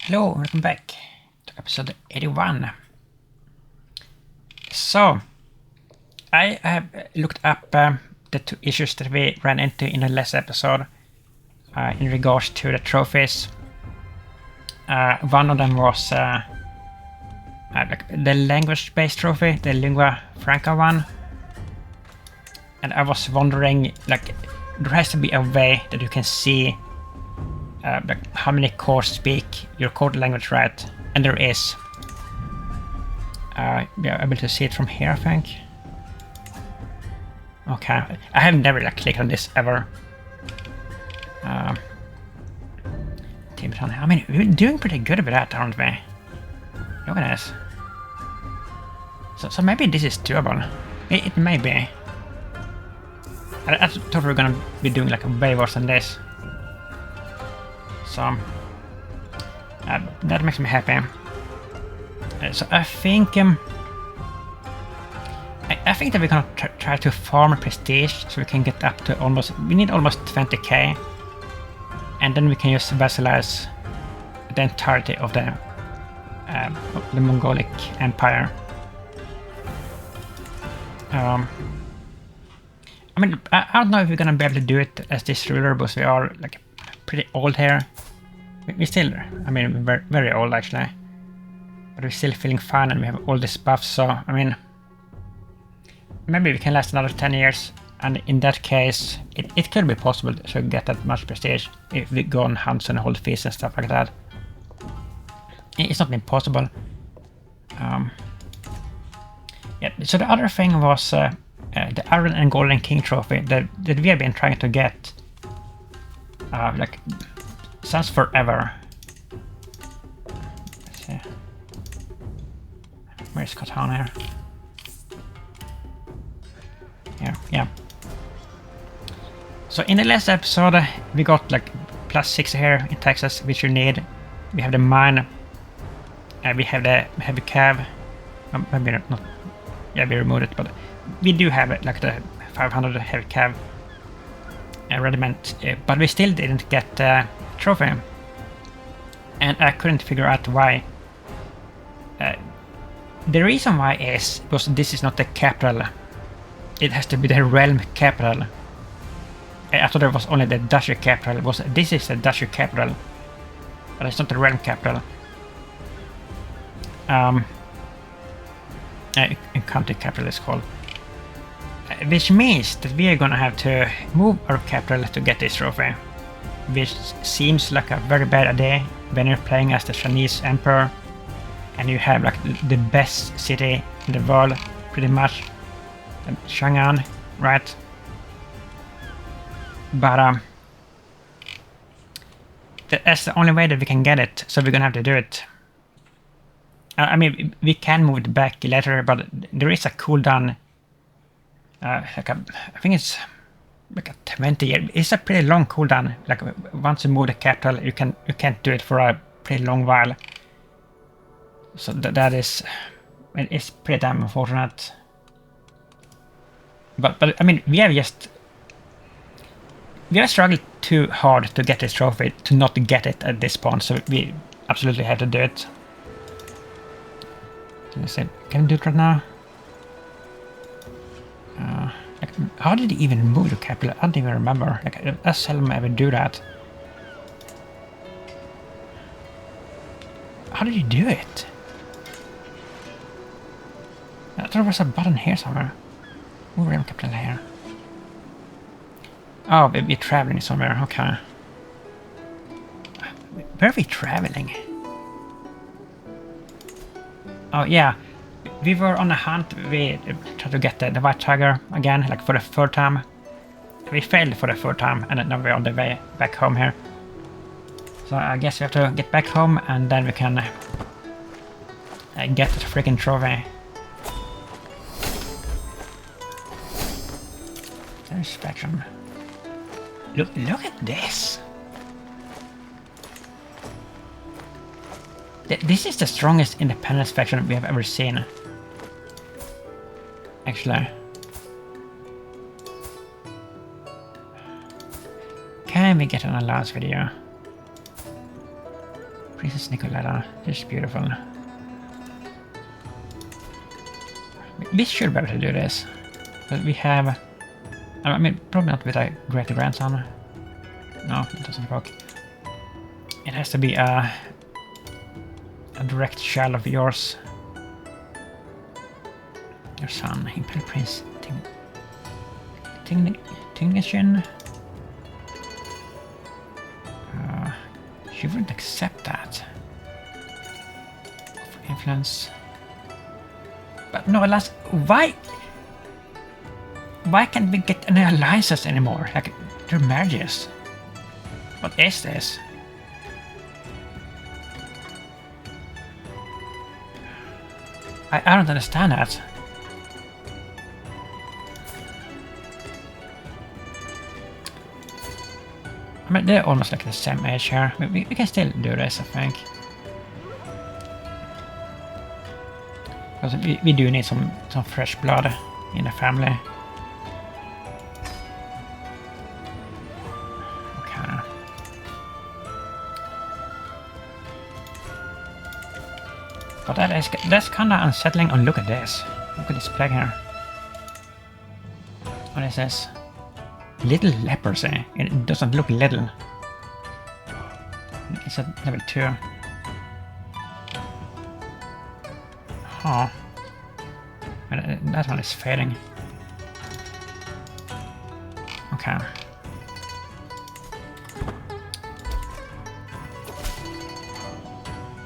Hello, welcome back to episode 81. So, I have looked up the two issues that we ran into in the last episode in regards to the trophies. One of them was like the language-based trophy, the lingua franca one. And I was wondering, like, there has to be a way that you can see like how many cores speak your code language, right? And there is. We are able to see it from here, I think. Okay, I have never like clicked on this ever. Tibetan. I mean, we're doing pretty good with that, aren't we? Look at this. So maybe this is doable. It may be. I thought we were gonna be doing like way worse than this. So that makes me happy. So I think I think that we're gonna try to farm prestige so we can get up to almost. We need almost 20k, and then we can just vassalize the entirety of the Mongolic Empire. I mean, I don't know if we're gonna be able to do it as this ruler, because we are like pretty old here. We still, I mean, we're very old actually, but we're still feeling fine and we have all these buffs. So I mean, maybe we can last another 10 years, and in that case, it could be possible to get that much prestige if we go on hunts and hold feasts and stuff like that. It's not impossible. Yeah. So the other thing was the Iron and Golden King trophy that we have been trying to get. Like, since forever. Let's see. Where's Katana here? Yeah. So in the last episode, we got like +6 here in Texas, which we need. We have the mine. We have the heavy cav. Maybe not. Yeah, we removed it, but we do have it, like the 500 heavy cav regiment, but we still didn't get the trophy, and I couldn't figure out why. The reason why is because this is not the capital. It has to be the realm capital. I thought it was only the duchy capital. This is the duchy capital, but it's not the realm capital. County capital is called. Which means that we are gonna have to move our capital to get this trophy. Which seems like a very bad idea when you're playing as the Chinese emperor and you have like the best city in the world, pretty much. Chang'an, right? But that's the only way that we can get it, so we're gonna have to do it. I mean, we can move it back later, but there is a cooldown. Like I think it's like a 20 year. It's a pretty long cooldown. Like once you move the capital, you can't do it for a pretty long while. So that is, it's pretty damn unfortunate. But I mean, we have struggled too hard to get this trophy to not get it at this point. So we absolutely have to do it. Can we do it right now? Like, how did he even move the capital? I don't even remember. Like, I seldom ever do that. How did he do it? I thought there was a button here somewhere. Move realm capital here. Oh, we're traveling somewhere. Okay. Where are we traveling? Oh yeah, we were on a hunt. We tried to get the white tiger again, like for the third time. We failed for the third time, and now we're on the way back home here. So I guess we have to get back home, and then we can get the freaking trophy. Satisfaction. Look at this. This is the strongest independence faction we have ever seen. Actually. Can we get an allowance video? Princess Nicoletta, she's beautiful. We should be able to do this. But we have... I mean, probably not with a great-grandson. No, it doesn't work. It has to be a direct child of yours. Your son, Imperial Prince Tingnishin. She wouldn't accept that. Of influence. But no, alas, why can't we get any alliances anymore? Like, they're marriages. What is this? I don't understand that. I mean, they're almost like the same age here. We can still do this, I think. Because we do need some fresh blood in the family. Okay. But that's kind of unsettling. Oh, look at this. Look at this plague here. What is this? Little leprosy. It doesn't look little. It's at level 2. Huh. That one is fading. Okay.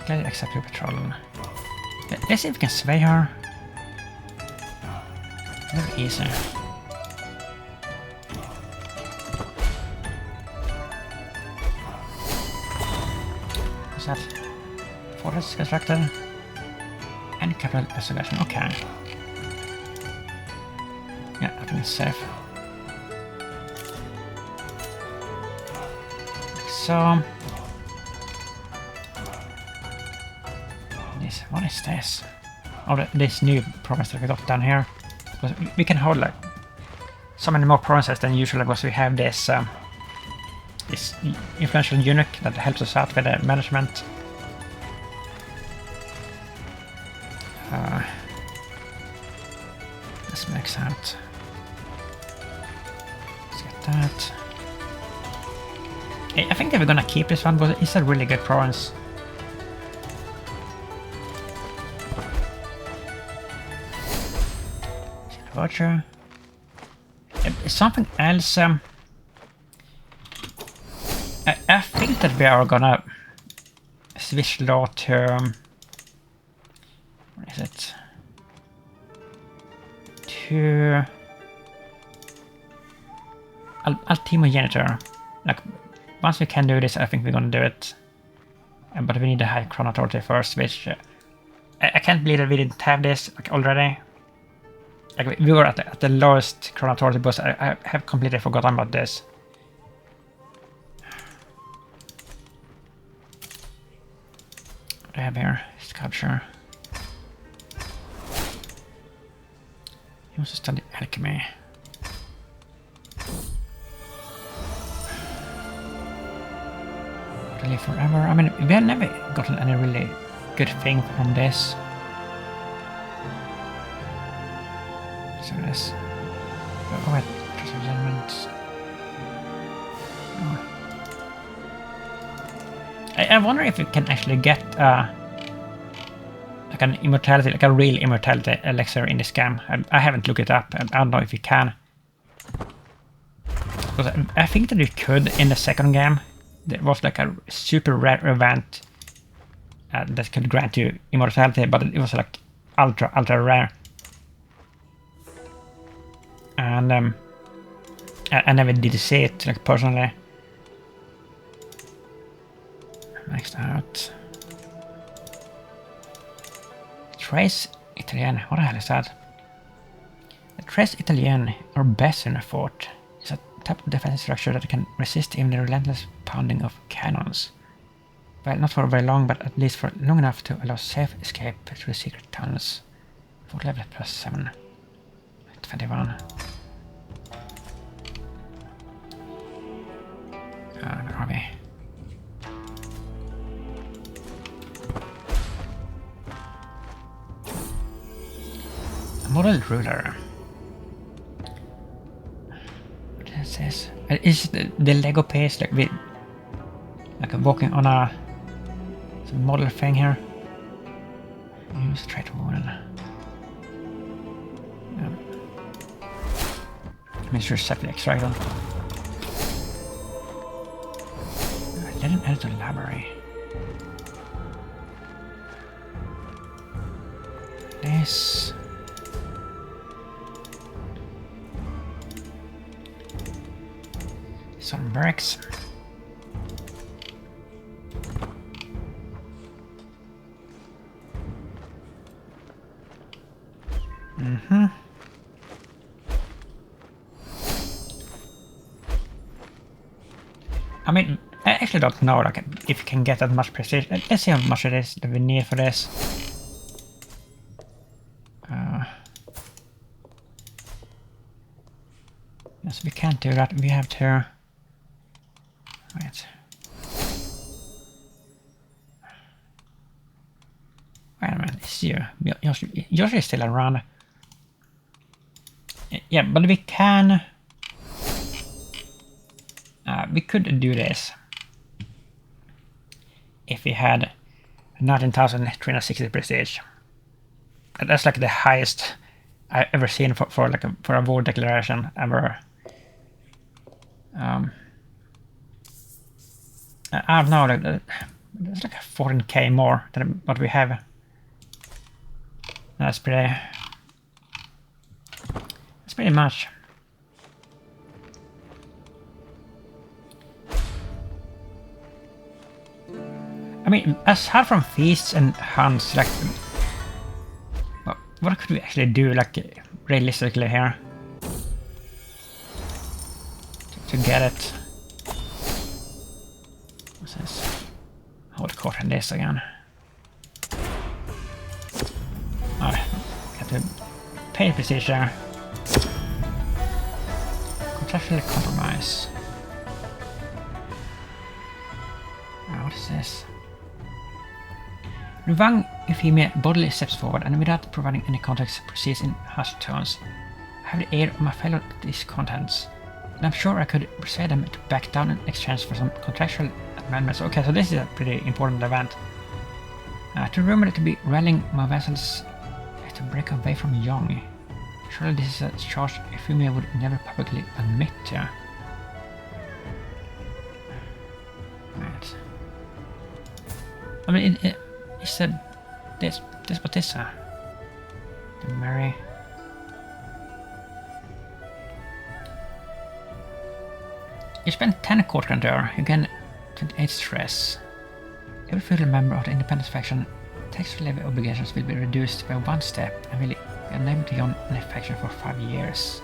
Can I accept your patrol? Let's see if we can sway her. Very easy. What's that? Forest constructed. And capital isolation. Okay. Yeah, I think it's safe. Like so. What is this? Oh, this new province that we got down here. Because we can hold like so many more provinces than usual because we have this this influential eunuch that helps us out with the management. Let's max out. Let's get that. I think that we're gonna keep this one because it's a really good province. Voucher. Something else. I think that we are gonna switch law to. What is it? To Ultimo Genitor. Like, once we can do this, I think we're gonna do it. But we need the High Crown Authority first, which I can't believe that we didn't have this like already. Like, we were at the lowest Crown Authority boss. I have completely forgotten about this. What do I have here? Sculpture. He wants to study alchemy. To live forever. I mean, we have never gotten any really good thing from this. So this. Oh wait, just elements. Oh. I wonder if we can actually get like an immortality, like a real immortality elixir in this game. I haven't looked it up. I don't know if we can. Because I think that we could in the second game. There was like a super rare event that could grant you immortality, but it was like ultra rare. And I never did see it like personally. Maxed out. Trace Italien. What the hell is that? The Trace Italien, or best in a fort, is a type of defensive structure that can resist even the relentless pounding of cannons. Well, not for very long, but at least for long enough to allow safe escape through secret tunnels. Fort level +7. 21. Where are we? Model ruler. What is this? Is the Lego piece like walking on a some model thing here? Use trade model. Make sure set the extract on. I didn't add the library. This. Some bricks. I mean, I actually don't know like if you can get that much precision. Let's see how much it is that we need for this. Yes, we can't do that. We have to. Wait. Wait a minute. It's you. Yoshi is still around. Yeah, but we can. We could do this if we had 19,360 prestige. That's like the highest I've ever seen for a war declaration ever. I don't know, it's like 14k more than what we have. That's pretty much. I mean, aside from feasts and hunts, like, what could we actually do, like, realistically here? To get it. What's this? Hold court in this again. Oh, got to pay precision. Contractually compromise. What is this? Ruvang Euphemia bodily steps forward and without providing any context proceeds in hushed tones. I have the air of my fellow these contents, and I'm sure I could persuade them to back down in exchange for some contractual amendments. Okay, so this is a pretty important event. To rumor to be rallying my vessels to break away from Young. Surely this is a charge Euphemia would never publicly admit to. Right. I mean, he said this what this to marry. You spend 10 court grandeur, you gain 28 stress. Every feudal member of the independent faction tax levy obligations will be reduced by 1 step and will be unable to join any faction for 5 years.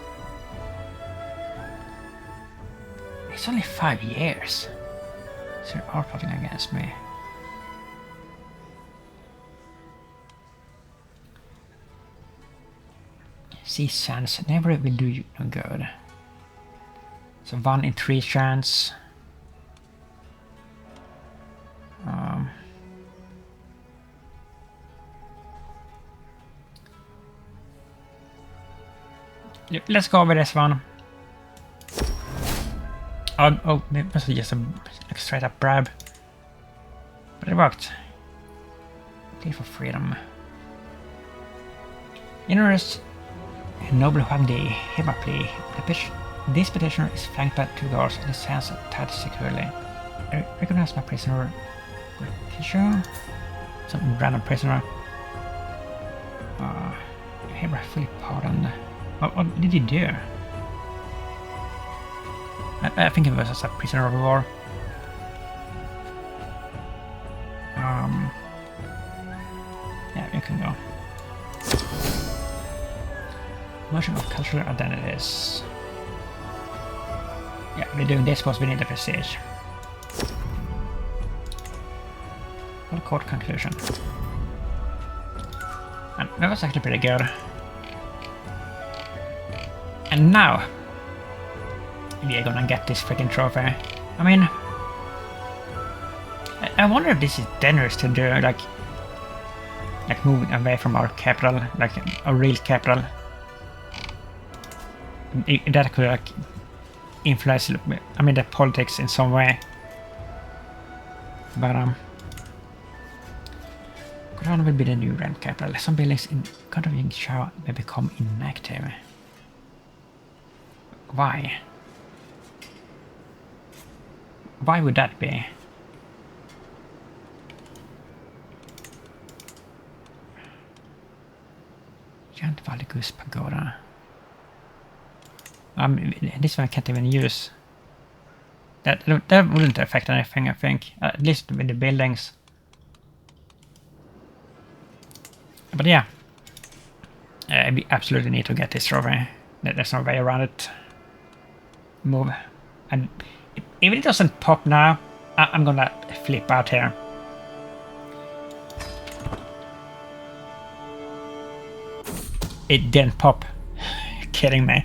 It's only 5 years. So they are plotting against me. See chance never will do you no good. So 1 in 3 chance. Let's go with this one. Oh, maybe this was just a like straight up bribe, but it worked. Plea for freedom. Interest. Noble Huangdi, hear my plea. This petitioner is flanked by 2 guards and his hands are tied securely. I recognize my prisoner. Tisha? Some random prisoner. Hereby fully pardoned. What did he do? I think it was just a prisoner of war. Yeah, you can go. Motion of cultural identities. Yeah, we're doing this because we need the prestige. Full court conclusion. And that was actually pretty good. And now we are gonna get this freaking trophy. I mean, I wonder if this is dangerous to do, like moving away from our capital, like a real capital. that could like influence, I mean, the politics in some way. But Koran will be the new rent capital. Some buildings in Kandaving Shah may become inactive. Why? Why would that be? Giant Valgus Pagoda. This one I can't even use. That wouldn't affect anything, I think. At least with the buildings. But yeah. We absolutely need to get this trophy. There's no way around it. Move. And even if it doesn't pop now, I'm gonna flip out here. It didn't pop. Kidding me.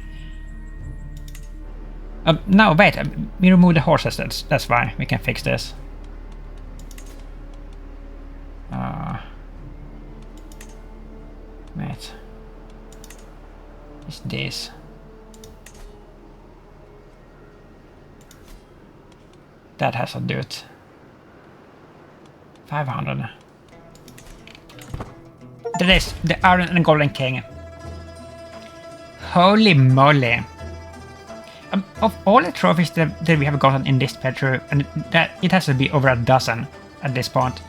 No, wait, we removed the horses, that's why we can fix this. Wait. It's this. That has to do it. 500. That is the Iron and Golden King. Holy moly. Of all the trophies that we have gotten in this playthrough, and that it has to be over a dozen at this point,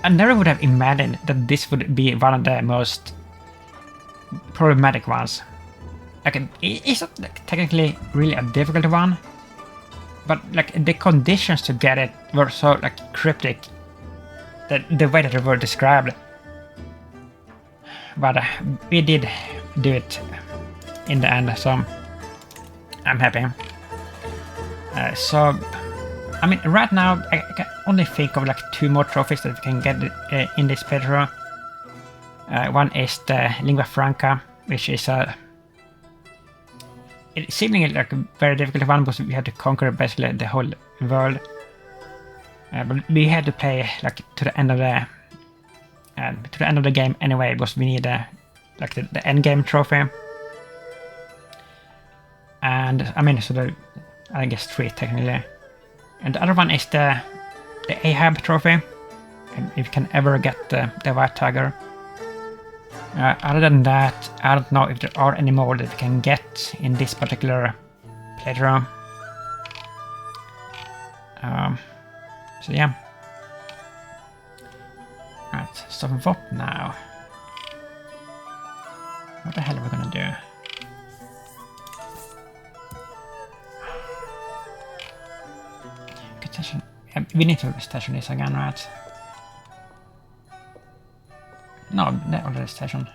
I never would have imagined that this would be one of the most problematic ones. Like, it's not like, technically really a difficult one, but like the conditions to get it were so like cryptic, that the way that they were described. But we did do it in the end, so I'm happy. So, I mean, right now I can only think of like 2 more trophies that we can get in this playthrough. One is the Lingua Franca, which is it's seemingly like a very difficult one because we had to conquer basically the whole world. But we had to play like to the end of the game anyway, because we need like the end game trophy. And I mean, so I guess 3 technically. And the other one is the Ahab trophy, if you can ever get the White Tiger. Other than that, I don't know if there are any more that we can get in this particular playthrough. So yeah. Right, so what now? What the hell are we gonna do? We need to station this again, right? No, they already stationed.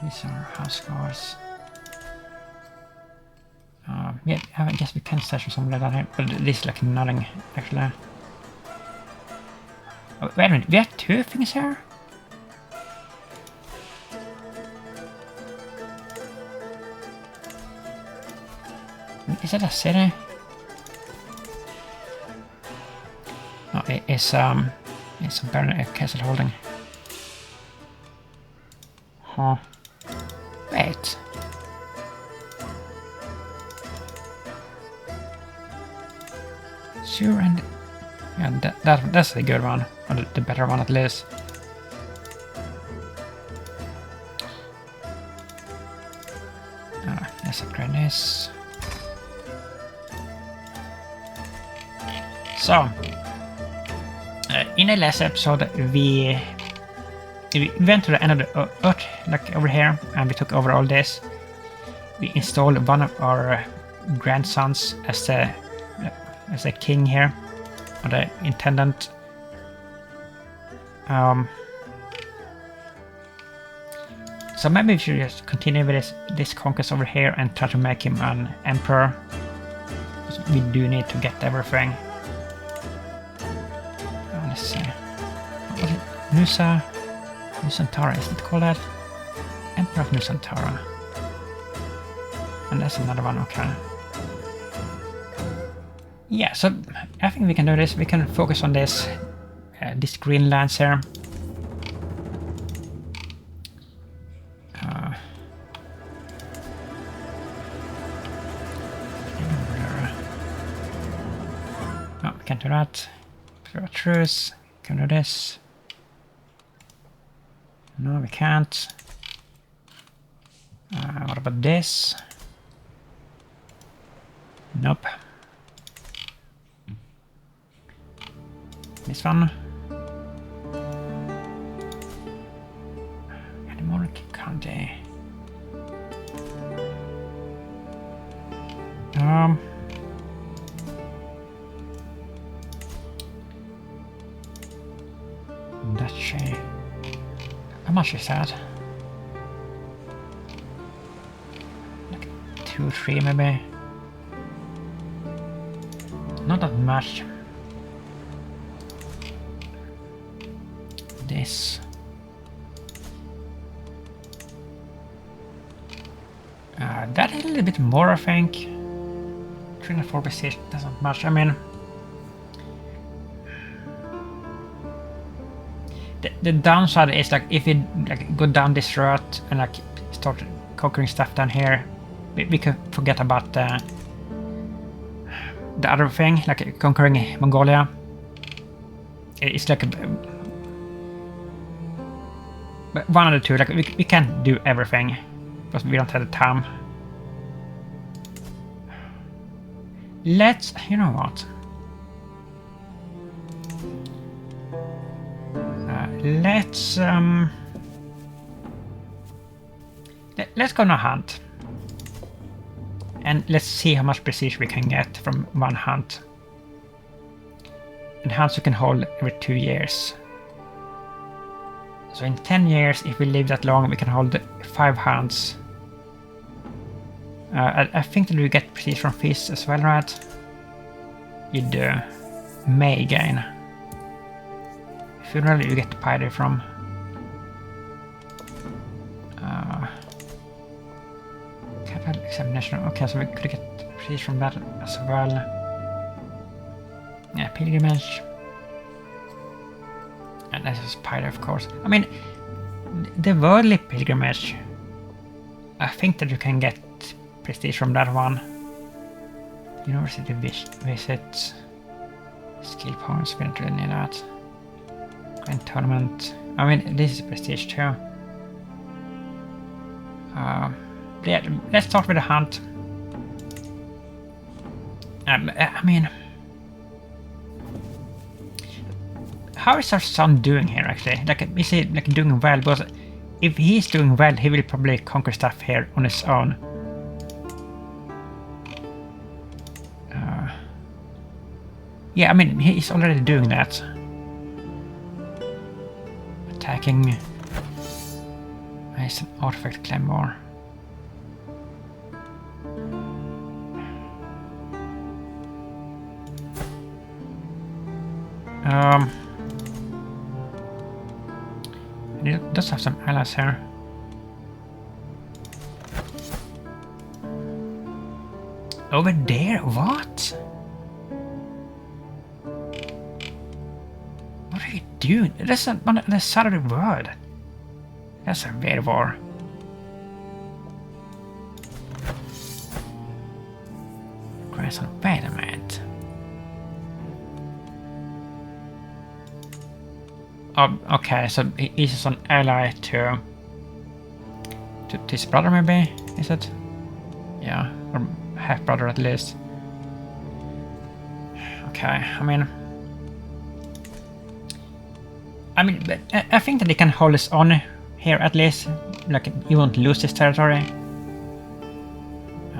These are house guards. Yeah, I guess we can station something like that here, but this is like nothing, actually. Oh, wait a minute, we have 2 things here? Is that a city? No, it's apparently a castle holding. Huh. Wait. Sure, and yeah, that's a good one, or the better one at least. Let's upgrade this. So, in the last episode, we went to the end of the Earth, like over here, and we took over all this. We installed one of our grandsons as the king here, or the intendant. So maybe we should just continue with this conquest over here and try to make him an emperor. We do need to get everything. Let's see. What is it? Nusantara, is it called that? Emperor of Nusantara. And that's another one, okay. Yeah, so I think we can do this. We can focus on this green lands here. Can't do that. Truce. Can do this. No, we can't. What about this? Nope. This one. Any more county? Duchy. How much is that? Like 2, 3 maybe. Not that much. This. That is a little bit more, I think. 3 and 4 besiege, that's not much. I mean, the downside is like if we like go down this route and like start conquering stuff down here, we could forget about the other thing, like conquering Mongolia. It's like one of the two. Like we can't do everything because we don't have the time. Let's, you know what? Let's go on a hunt. And let's see how much prestige we can get from one hunt. And hunts we can hold every 2 years. So in 10 years, if we live that long, we can hold 5 hunts. I think that we get prestige from feasts as well, right? You do. May gain. Funeral you get the pyre from. Capital examination. Okay, so we could get prestige from that as well. Yeah, pilgrimage. And this is pyre, of course. I mean, the worldly pilgrimage. I think that you can get prestige from that one. University visits. Skill points, we don't really need that. Grand tournament. I mean, this is prestige too. Yeah, let's start with the hunt. I mean, how is our son doing here actually? Like, is he like doing well? Because if he's doing well, he will probably conquer stuff here on his own. Yeah, I mean, he's already doing that. Attacking. It's an artifact claymore. It does have some allies here. Over there? What? What are you doing? That's on the other side of the world. That's a weird war. Grayson, wait a minute. Oh, okay, so he's just an ally to his brother, maybe? Is it? Yeah, or half brother at least. Okay, I mean, I think that he can hold his own here at least. Like, he won't lose his territory.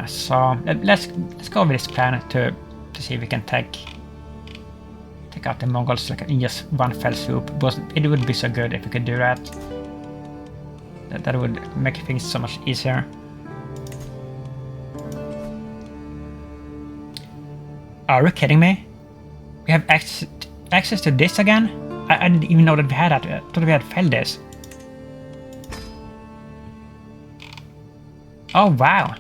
So let's go with this plan to see if we can take out the Mongols like in just one fell swoop. But it would be so good if we could do that. That would make things so much easier. Are you kidding me? We have access to this again? I didn't even know that we had that. I thought we had failed this. Oh wow!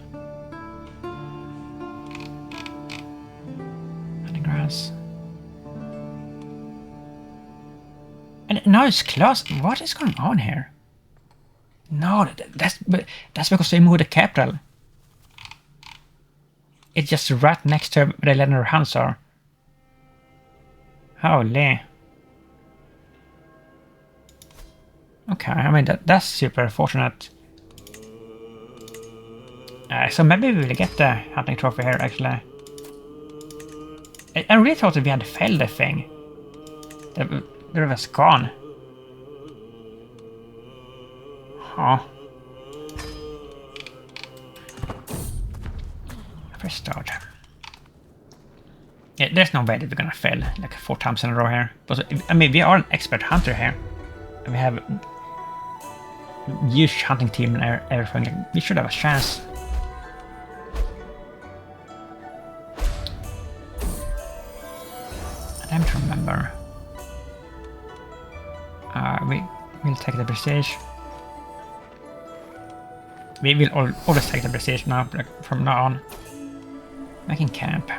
Grass. And now it's closed. What is going on here? No, that's because they moved the capital. It's just right next to where the legendary hunts are. Holy. Okay, I mean that's super fortunate. So maybe we will get the hunting trophy here actually. I really thought that we had failed the thing. The was gone. Huh. First start. Yeah, there's no way that we're gonna fail like 4 times in a row here. But I mean, we are an expert hunter here. And we have a huge hunting team and everything. Like, we should have a chance. I don't remember. We'll take the prestige. We will always take the prestige now, like, from now on. Making camp.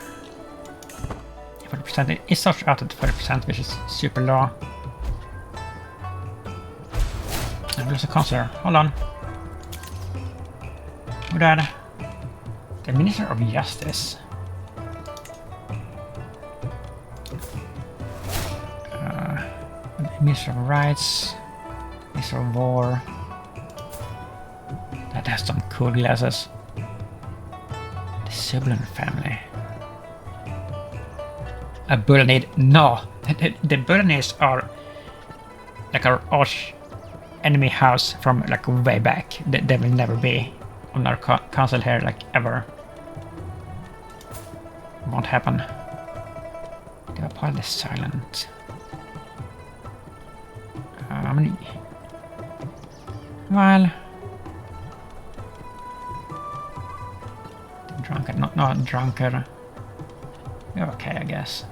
40%. It starts out at 40%, which is super low. And there's a concert. Hold on. Who that? The Minister of Justice. Minister of Rights. Minister of War. That has some cool glasses. The Sublin family. A Bulanid. No! The Bulanids are like our arch enemy house from like way back. They will never be on our council here, like ever. Won't happen. They are partly silent. How many? Well, the drunkard, not drunkard. You're okay, I guess.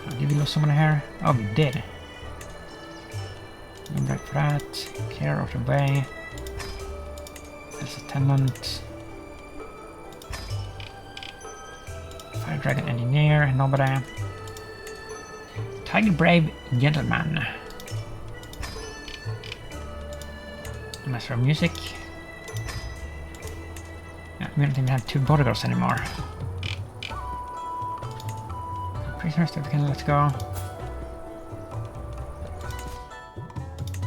Did we lose someone here? Oh, we did. No break for that. Clear out the way. There's a tenant. Fire Dragon Engineer, nobody. Tiger Brave Gentleman. Master of Music. Yeah, we don't even have 2 bodyguards anymore. Prisoners that we can let go.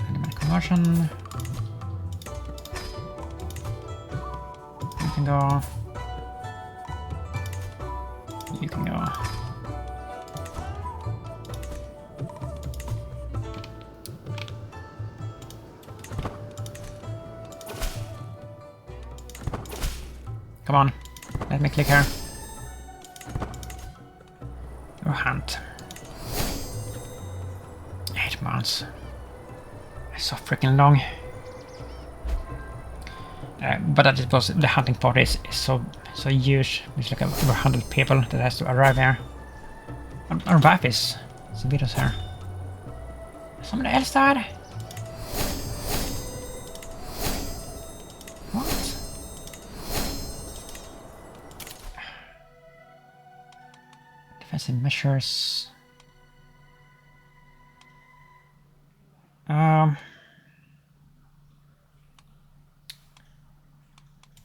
Animal conversion. You can go. You can go. Come on, let me click here. Or hunt. 8 months. It's so freaking long. But that it was the hunting party is so huge. It's like over 100 people that has to arrive here. Our wife is with us here. Somebody else died? What? Defensive measures.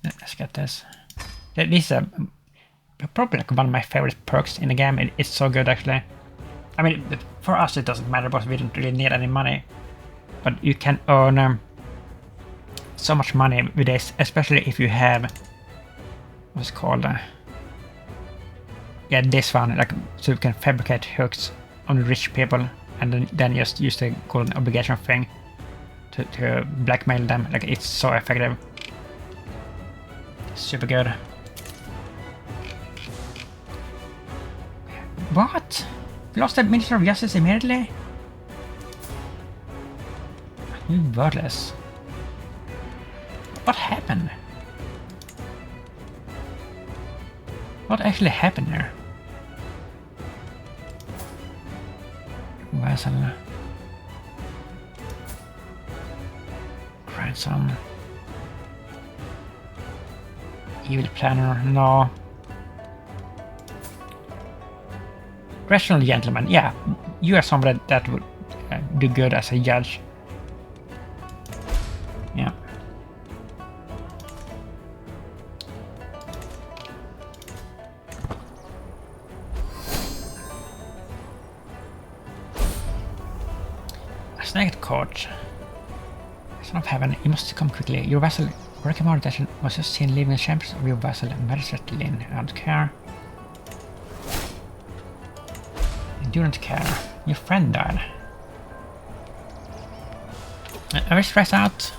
Let's get this. This is probably like one of my favorite perks in the game. It's so good actually. I mean, for us it doesn't matter because we don't really need any money. But you can earn so much money with this, especially if you have what's it called? Yeah, this one, like, so you can fabricate hooks on rich people and then just use the golden obligation thing to blackmail them. Like, it's so effective. Super good. What? Lost the Minister of Justice immediately? You wordless. What happened? What actually happened there? Vassal. Grandson. Evil planner, no. Rational gentleman, yeah. You are somebody that would do good as a judge. Yeah. Snake Court. Son of Heaven, you must come quickly. Your vassal, Rekimar Dashan, was just seen leaving the chambers of your vassal, Magistrate Lin. I don't care. I do not care. Your friend died. Are we stressed out?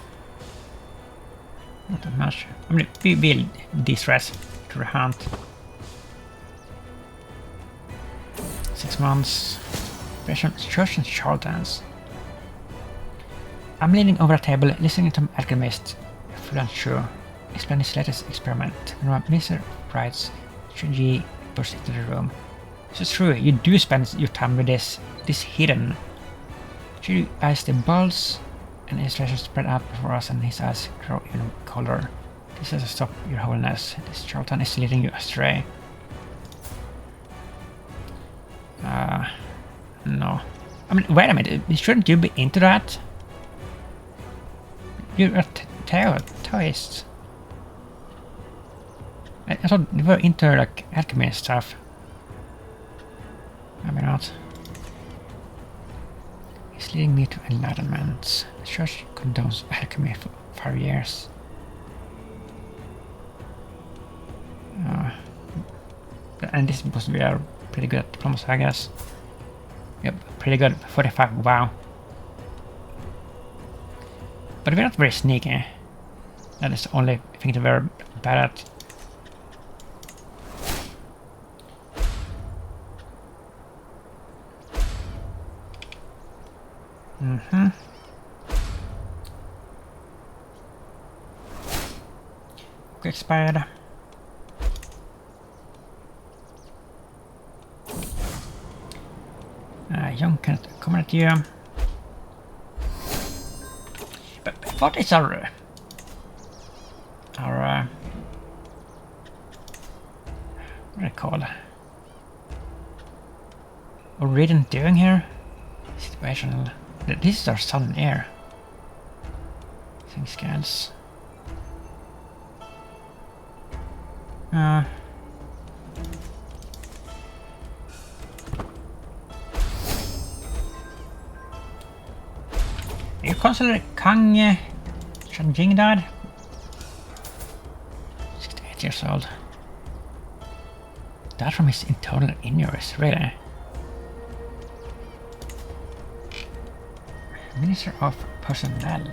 Not that much. I mean, we will de-stress to the hunt. 6 months. Church and charlatans. I'm leaning over a table, listening to an alchemist, Fulanchu, explain his latest experiment. When Mr. writes, Shinji bursts into the room. This is true, you do spend your time with this hidden. Shinji eyes the balls, and his lashes spread out before us, and his eyes grow even colder. This has to stop, your holiness. This charlatan is leading you astray. No. I mean, wait a minute, shouldn't you be into that? You're a Taoist. I thought you were into like alchemy and stuff. Maybe not. He's leading me to enlightenment. The church condones alchemy for 5 years. And this was we are pretty good at diplomacy, I guess. Yep, pretty good. 45, wow. But we're not very sneaky. That is the only thing that we're bad at. Quick expired. Young can't come at you. But what is our what do I call it? What Raiden doing here? Situational. This is our sun and air. Thing scans. You consider Kang Shanjing died? 68 years old. Died from his internal injuries, really? Minister of Personnel.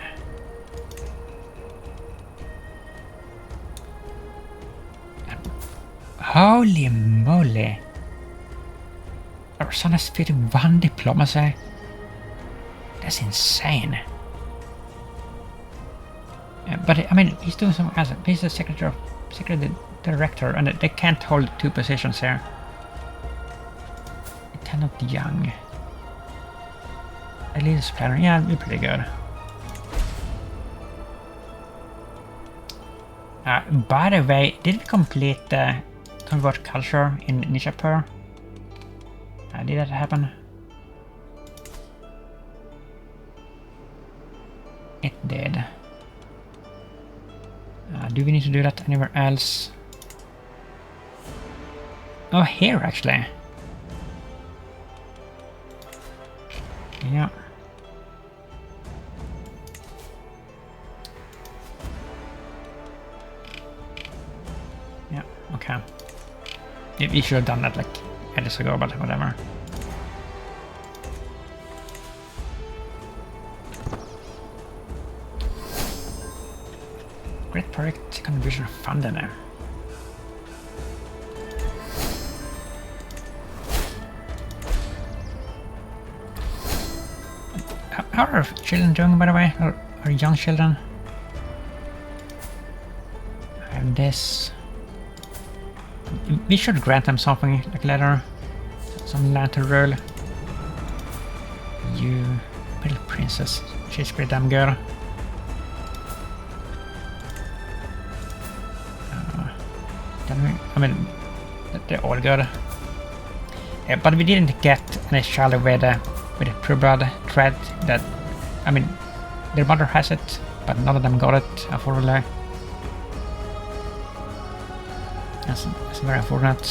Holy moly! Our son has 51 diplomacy. That's insane. But I mean, he's doing something else. He's the secretary director, and they can't hold 2 positions here. Lieutenant Young. A leader's planner. Yeah, it'd be pretty good. By the way, did we complete the convert culture in Nishapur? Did that happen? It did. Do we need to do that anywhere else? Oh, here actually. Yeah. Yeah, okay. We should have done that like ages ago, but whatever. Great project contribution funded there. How are children doing, by the way? Or young children? I have this. We should grant them something like later. Some land to rule. You little princess. She's pretty damn good. I mean, they're all good. But we didn't get any child with a pure blood thread that, I mean, their mother has it, but none of them got it, unfortunately. That's very unfortunate.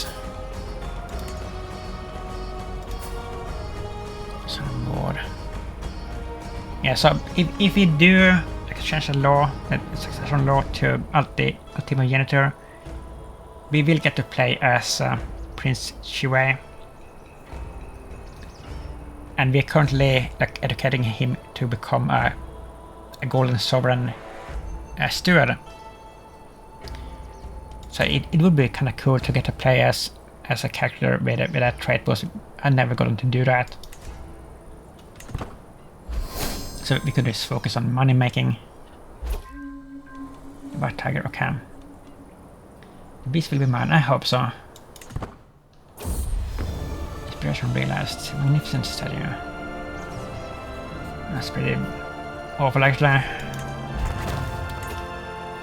So I'm bored. Yeah, so if we do like change the law, the succession law to ultimogenitor, we will get to play as Prince Shui. And we're currently like educating him to become a golden sovereign steward. So it would be kind of cool to get to play as a character with a trait boost. I never got to do that. So we could just focus on money making. White tiger, okay. The beast will be mine, I hope so. Inspiration realized. Magnificent statue. That's pretty awful actually.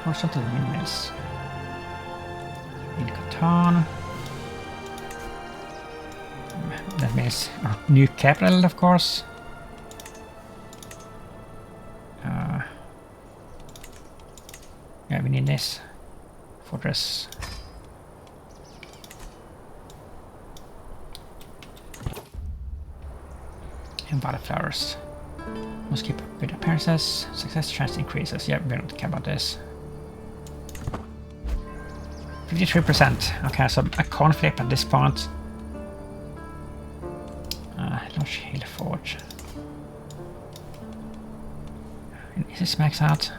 Horizontal windmills. In Catan. That means new capital, of course. Yeah, we need this fortress. And wildflowers. Must keep up with appearances. Success chance increases. Yeah, we don't care about this. 53%. Okay, so a conflict at this point. Large hill forge. Is this max out?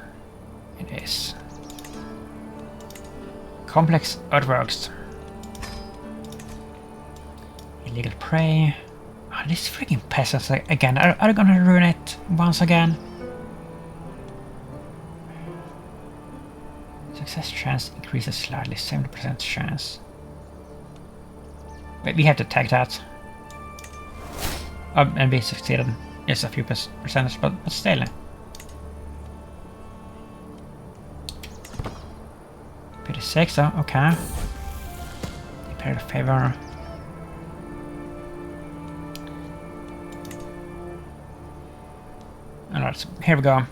It is. Complex earthworks. Illegal prey. Oh, these freaking peasants again. Are they gonna ruin it once again? Success chance increases slightly. 70% chance. But we have to take that. And we succeeded. Yes, a few percentage, but still. 56, oh, okay. Repair the favor. Alright, so here we go.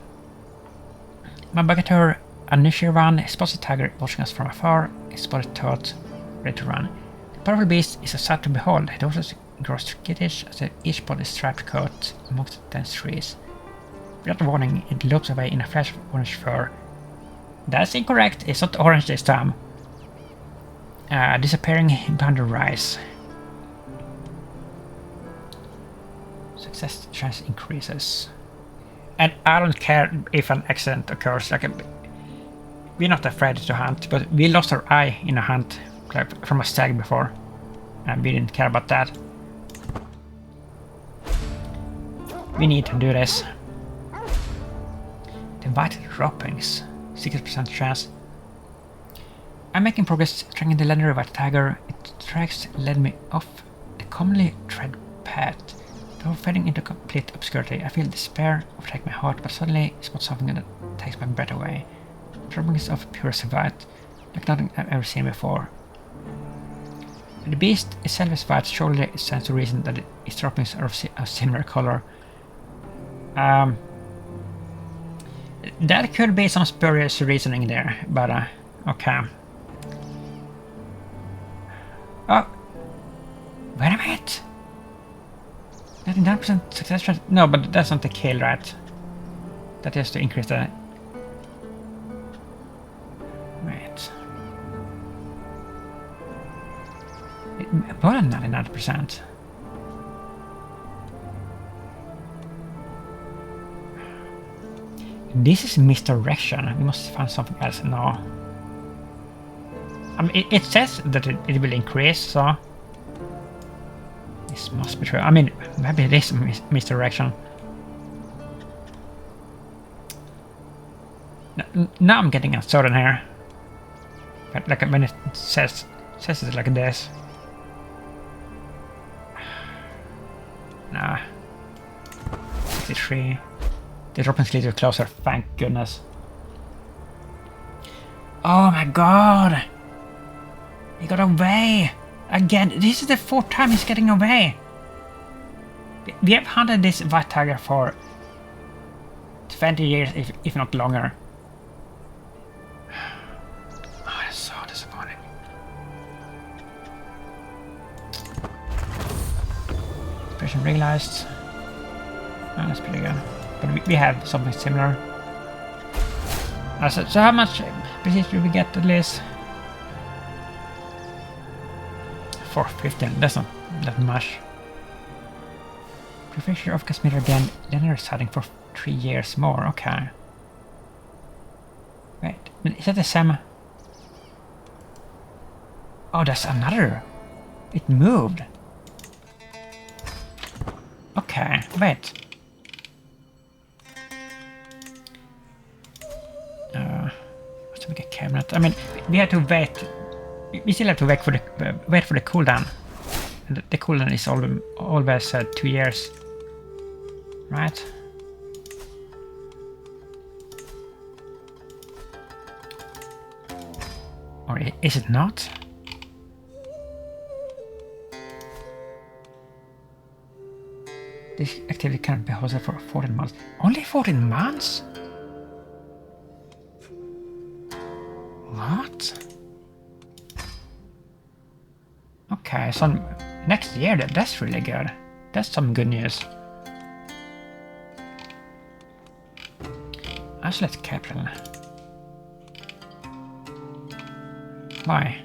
My Bagator Anishirvan spots a tiger watching us from afar. It spotted thought, ready to run. The powerful beast is a sight to behold. It also grows skittish as each body is striped coat amongst the dense trees. Without warning, it lopes away in a flash of orange fur. That's incorrect, it's not orange this time. Disappearing behind the rise. Success chance increases. And I don't care if an accident occurs. Like, we're not afraid to hunt, but we lost our eye in a hunt like, from a stag before. And we didn't care about that. We need to do this. The invited droppings. 60% chance. I'm making progress tracking the legendary white tiger. Its tracks led me off the commonly tread path. Before fading into complete obscurity, I feel despair overtake my heart, but suddenly spot something that takes my breath away. Droppings of purest white, like nothing I've ever seen before. The beast itself is white, surely it stands to reason that its droppings are of a similar color. That could be some spurious reasoning there, but okay. Oh! Wait a minute! 99% success rate? No, but that's not the kill, right? That is to increase the... Wait. More than 99%. This is misdirection. We must find something else. No. I mean, it says that it will increase, so... This must be true. I mean, maybe it is misdirection. Now I'm getting uncertain here. But like when it says it like this. Nah. 63. The droppings lead closer, thank goodness. Oh my god! He got away! Again, this is the 4th time he's getting away! We have hunted this white tiger for 20 years, if not longer. Oh, that's so disappointing. Person realized. Oh, that's pretty good. but we have something similar. So how much prestige do we get at least? 415, that's not that much. Prefecture of Kashmir again, then residing for 3 years more, okay. Wait, is that the same? Oh, that's another. It moved. Okay, wait. Let's make a cabinet. I mean, we have to wait. We still have to wait for the cooldown. And the cooldown is always 2 years, right? Or is it not? This activity cannot be hosted for 14 months. Only 14 months? What? Okay, so next year, that's really good. That's some good news. Isolate capital. Why?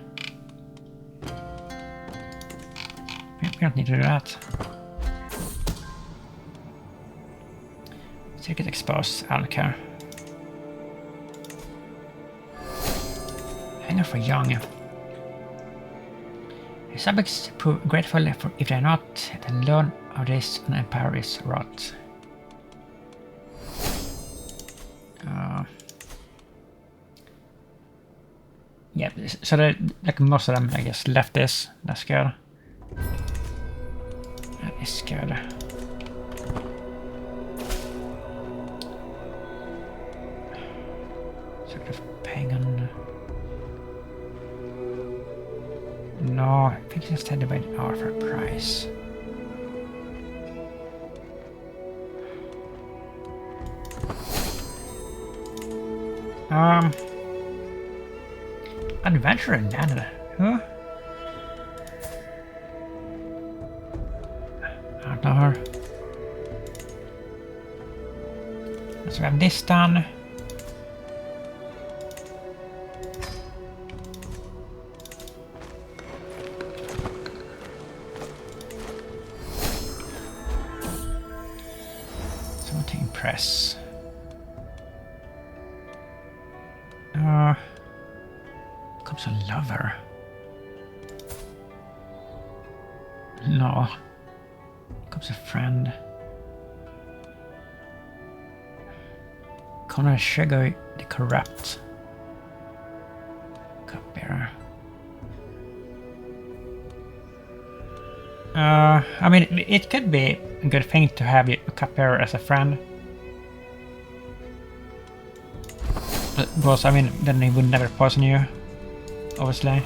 We don't need to do that. Circuit exposed, I don't care. Hangar for young. Subjects prove grateful if they're not, then learn of this an empire is rot. Yeah, so like most of them, I guess, left this. That's good. That is good. Sort of pagan. No, I think it's instead by the hour for a price. Adventure in Canada, huh? I don't know her. So we have this done. Someone to impress. Comes a lover. No. Comes a friend. Conrad Sugar the Corrupt. Cupbearer. I mean, it could be a good thing to have a cupbearer as a friend. Because, I mean, then he would never poison you. Obviously.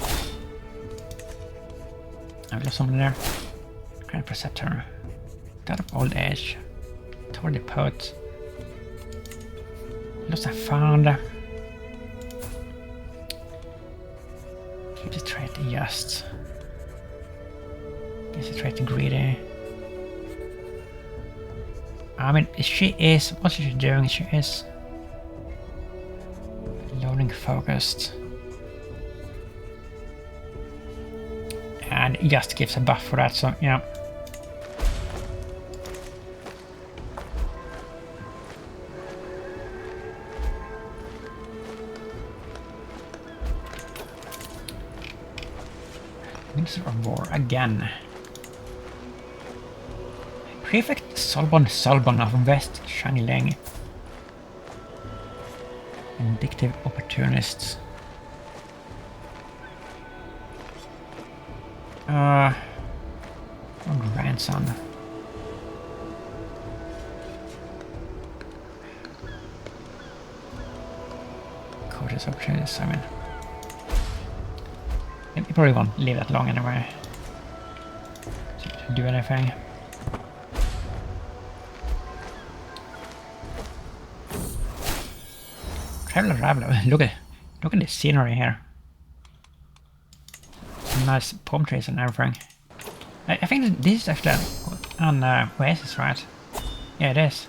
I've lost someone there. Grand Preceptor. God of Old Age. Toward the Poet. Lost and Found. Keep the trait just. Is the trait greedy? I mean, she is. What's she doing? She is. Loading focused. And it just gives a buff for that, so yeah. Minister of War again. Prefect Solbon of West Shangling. Vindictive opportunists. Grandson. Courteous opportunities, I mean. You probably won't live that long anyway. To do anything. Traveler. Look at the scenery here. Some nice palm trees and everything. I think this is actually an oasis, right? Yeah, it is.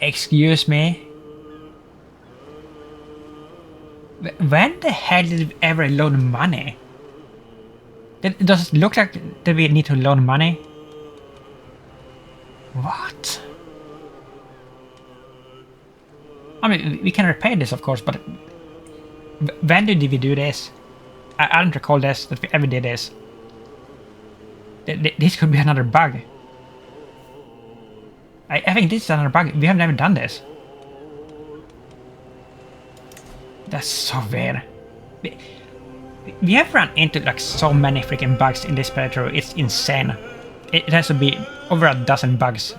Excuse me? When the hell did we ever loan money? Does it look like that we need to loan money? What? I mean, we can repay this, of course, but when did we do this? I don't recall this, that we ever did this. This could be another bug. I think this is another bug. We have never done this. That's so weird. We have run into like so many freaking bugs in this playthrough. It's insane. It has to be over a dozen bugs.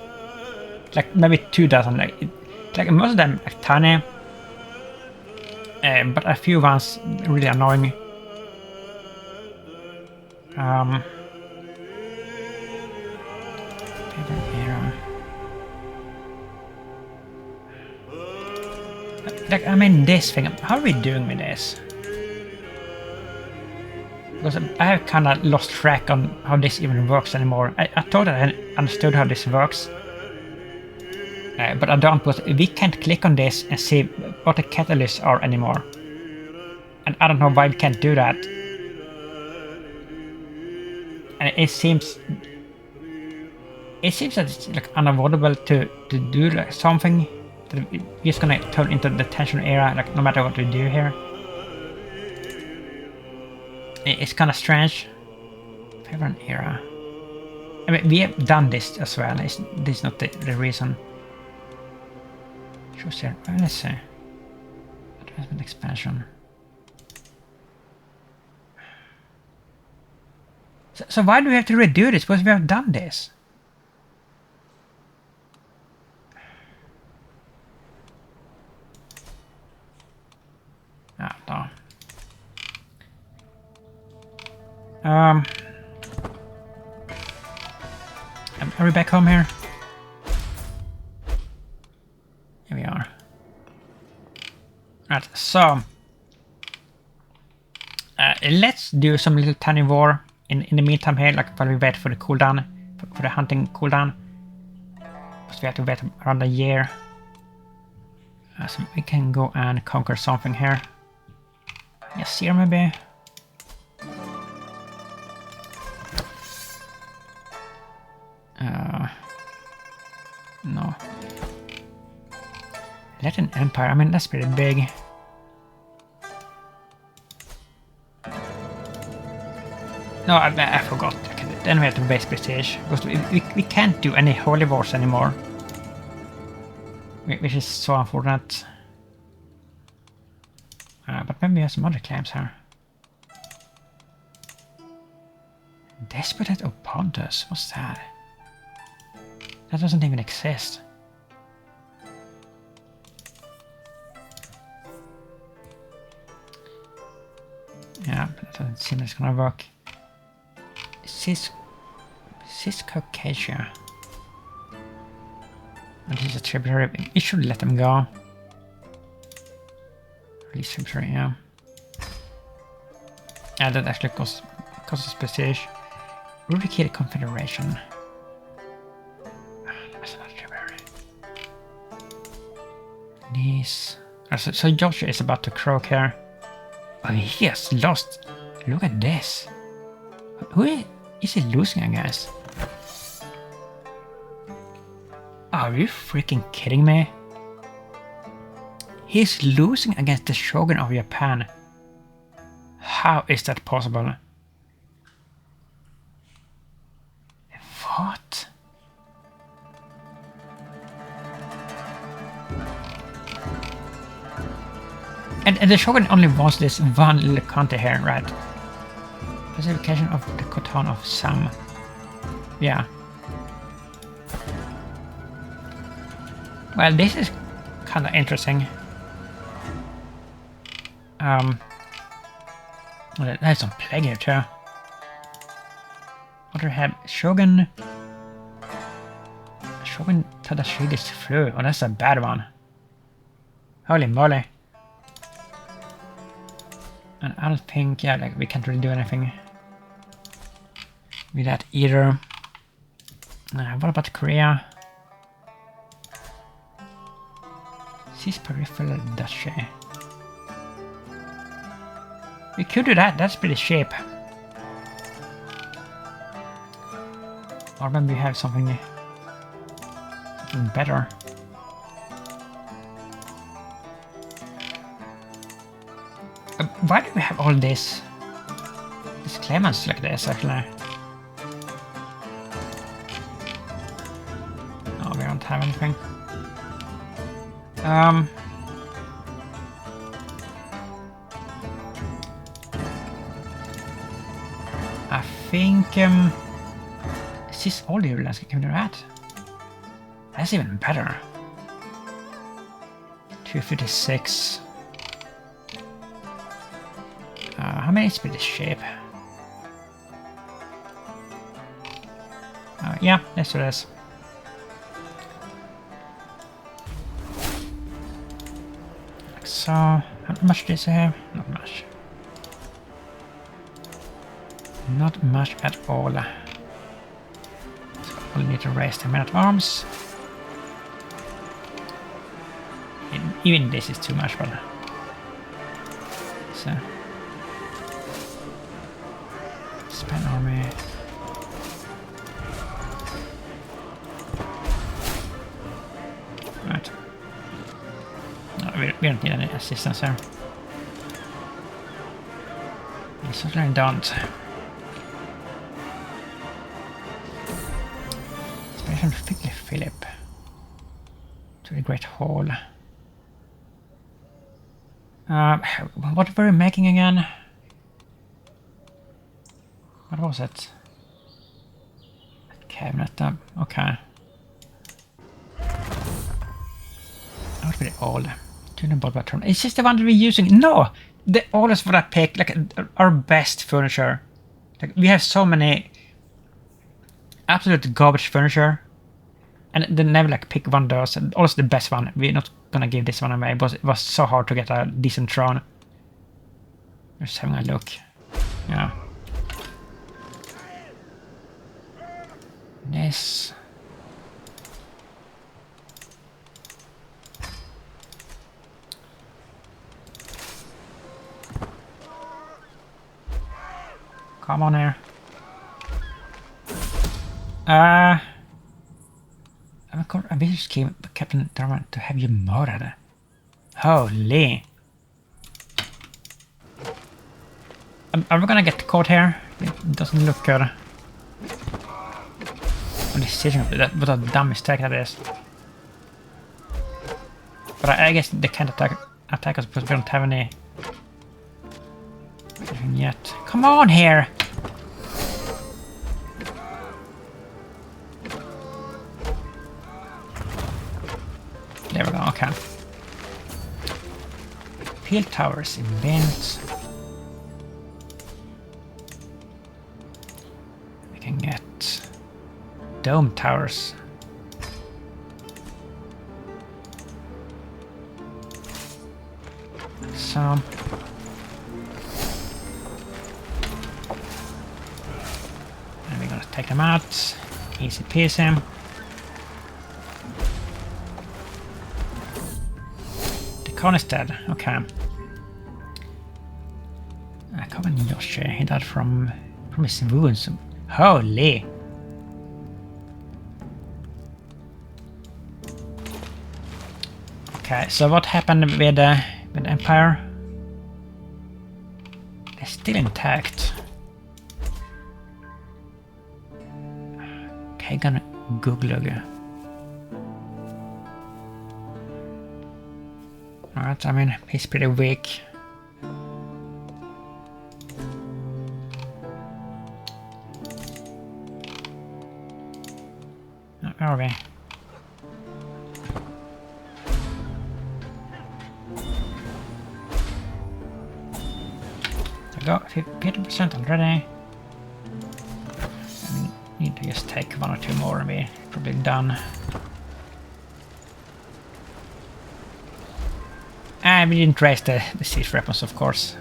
Like maybe 2 dozen. Like most of them are tiny. But a few ones really annoying. Like, I mean, this thing, how are we doing with this? Because I have kind of lost track on how this even works anymore. I thought I understood how this works. But I don't, because we can't click on this and see what the catalysts are anymore. And I don't know why we can't do that. And it seems that it's like unavoidable to do like something. That we're just gonna turn into the tension area, like no matter what we do here. It's kind of strange. Favorite era. I mean, we have done this as well. This is not the reason. Crusader. Let's see. Advancement expansion. So why do we have to redo this? Because we have done this. No. Are we back home here? Here we are. Right, so let's do some little tiny war in the meantime here, like while we wait for the cooldown, for the hunting cooldown. Because we have to wait around a year. So we can go and conquer something here. Yes, here maybe. No. Latin Empire, I mean, that's pretty big. No, I forgot. Okay, then we have to base British. Because we can't do any holy wars anymore. Which is so unfortunate. But maybe we have some other claims here. Desperate of Pontus, what's that? That doesn't even exist. Yeah, but that doesn't seem like it's gonna work. Ciscaucasia. And this is a tributary. We should let them go. Release tributary, yeah. Yeah, that actually costs prestige. Rubricated Confederation. That's not tributary. Nice. So Joshua is about to croak here. Oh, he has lost. Look at this. Who is he losing against? Are you freaking kidding me? He's losing against the Shogun of Japan. How is that possible? What? And the Shogun only wants this one little country here, right? Classification of the Khotan of Sam. Yeah. Well, this is kind of interesting. There's some plague here too. What do we have? Shogun Tadashi's flu. Oh, that's a bad one. Holy moly. And I don't think, yeah, like we can't really do anything with that either. What about Korea? This peripheral duchy. We could do that, that's pretty cheap. Or maybe we have something better. Why do we have all these claimants like this actually? No, we don't have anything. I think is this all the landscape can do that? That's even better. 256. How many speed is shape? Yeah, let's do this. Like so, how much does it have? Not much. Not much at all. So we'll need to raise the men at arms. Even this is too much, but so spend army. Right. No, we don't need any assistance here. We certainly don't. Special Philip to the Great Hall. What were we making again? What was it? A cabinet. Okay. Not really old. Tune and patron. Is this the one that we're using? No! The oldest what I picked, like our best furniture. Like we have so many absolute garbage furniture. And they never like pick one of those. And also the best one. We're not gonna give this one away, but it was so hard to get a decent throne. Just having a look. Yeah. This. Come on here. I just came Captain Darman to have you murdered. Holy. Are we gonna get caught here? It doesn't look good. On decision, what a dumb mistake that is. But I guess they can't attack us because we don't have anything yet. Come on here! There we go, okay. Field towers, event. We can get dome towers. So and we're gonna take them out. Easy peasy. The con is dead, okay. Come on, Yoshi, he died from his wounds. Holy! Okay, so what happened with the Empire? They're still intact. Okay, gonna Google. Alright, I mean, he's pretty weak. Where are we? There we go, 50% already. I need to just take one or two more and be probably done. And we didn't raise the siege weapons, of course.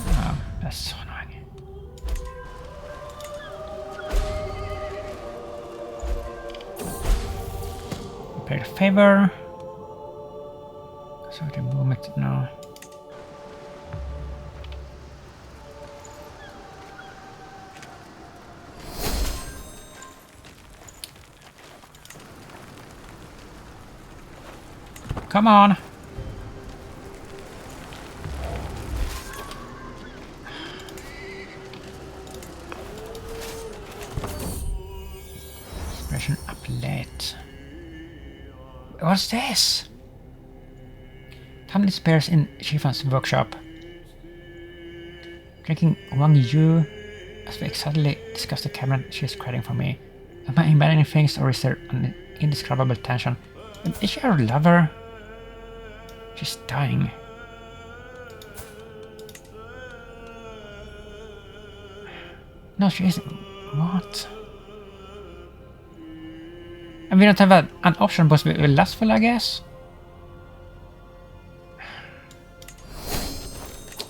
Oh, that's so annoying. Prepare favor? So the movement, no. Come on! Expression up late. What's this? Time disappears in Shifan's workshop. Drinking Wang Yu as we excitedly discuss the cabinet she's creating for me. Am I imagining things, or is there an indescribable tension? Is she our lover? She's dying. No, she isn't. What? And we don't have an option because we're lustful, I guess?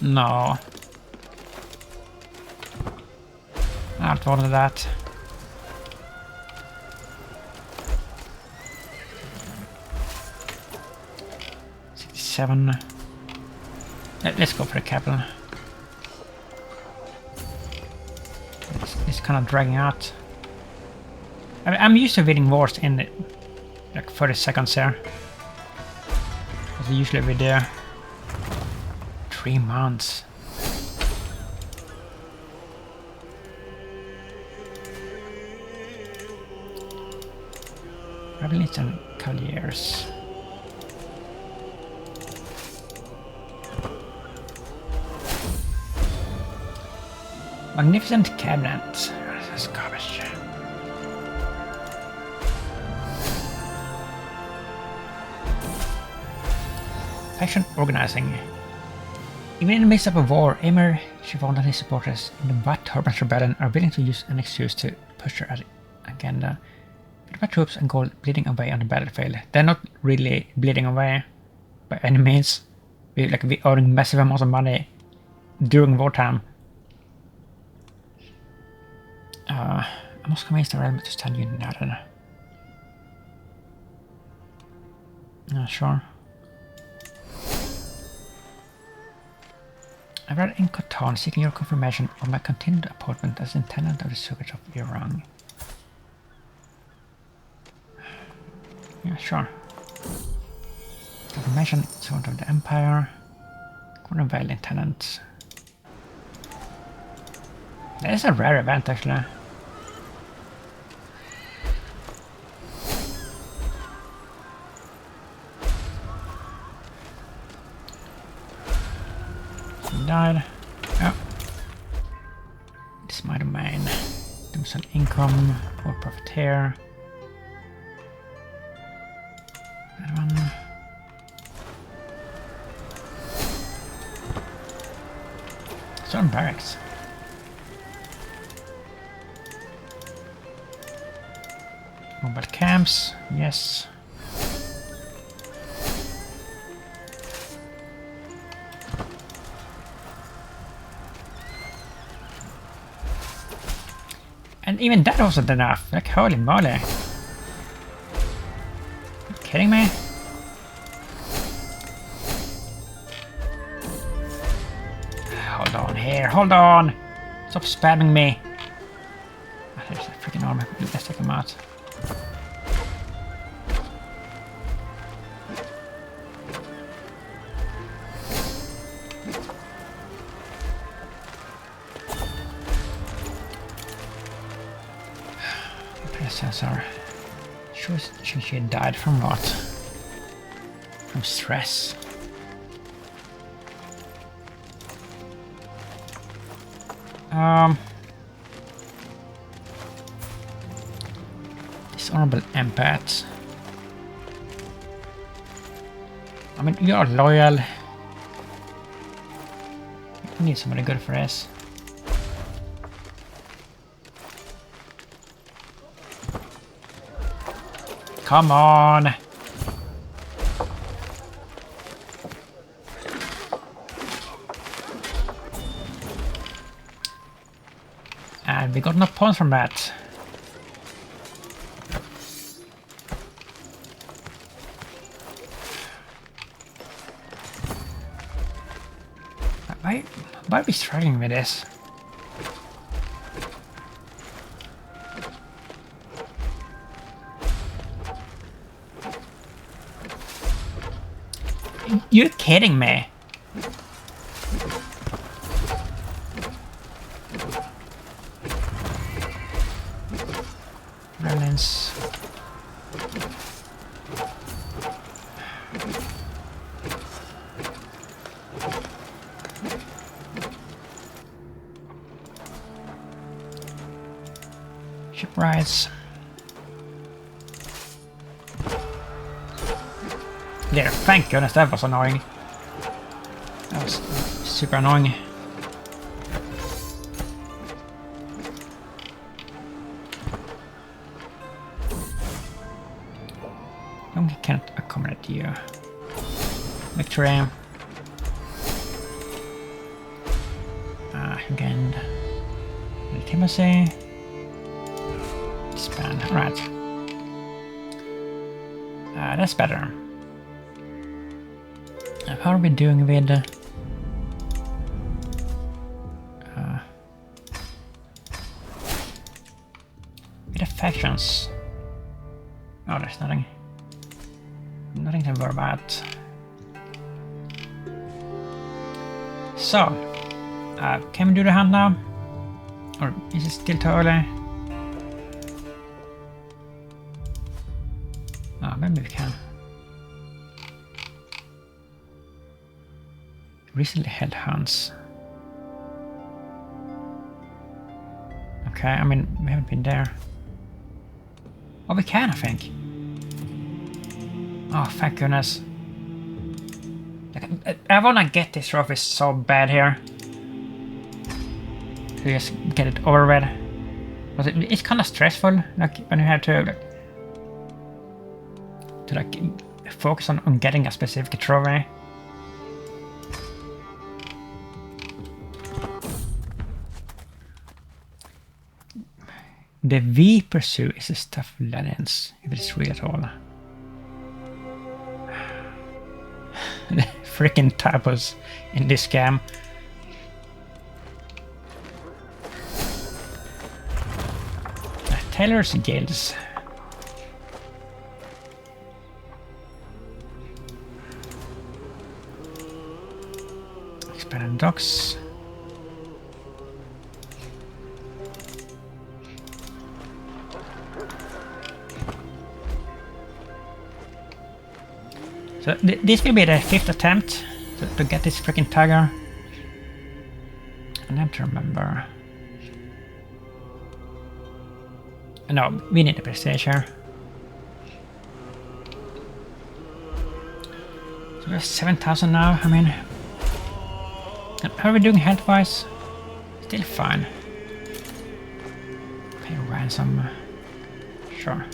No. I don't want that. Seven. Let's go for the capital. It's kind of dragging out. I'm used to winning wars in like 30 seconds here. As usually we do. 3 months. Rebels and Cavaliers. Magnificent cabinet. This is garbage. Faction organizing. Even in the midst of a war, Emir Shivon and his supporters in the White Turban's rebellion are willing to use an excuse to push their agenda. With my troops and gold bleeding away on the battlefield, they're not really bleeding away by any means. We earning massive amounts of money during wartime. I must convince the realm to stand united. Sure. I read in Cotton seeking your confirmation of my continued appointment as intendant of the circuit of Iran. Yeah, sure. Confirmation, servant of the Empire. Cornwall intendant. That is a rare event, actually. Died. Oh. This is my domain. Do some income or profiteer. That one. Some barracks. Mobile camps, yes. And even that wasn't enough. Like, holy moly. Are you kidding me? Hold on here, hold on! Stop spamming me. Oh, there's a freaking army. Let's take him out. Sensor. Sure, she died from what? From stress. Dishonorable empath. I mean, you are loyal. We need somebody good for this. Come on! And we got no points from that. Why are we struggling with this? You're kidding me. Balance. Shipwrights. There, thank goodness, that was annoying. That was super annoying. I can't accommodate you. Victory. Again. Legitimacy. Disband. Alright. That's better. How are we doing with the factions? Oh, there's nothing. Nothing to worry about. So, can we do the hunt now? Or is it still too early? Oh, maybe we can. Recently held hunts. Okay, I mean, we haven't been there. Oh, we can, I think. Oh, thank goodness. I wanna get this trophy so bad here. To just get it over with. But it's kind of stressful, like when you have to focus on getting a specific trophy. The V pursue is the stuff of legends, if it's real at all. The freaking typos in this game. Tailor's Guilds. Expanded docks. So this will be the 5th attempt to get this freaking tiger. I have to remember. No, we need a prestige here. So we're 7,000 now, I mean. How are we doing health-wise? Still fine. Pay ransom. Sure.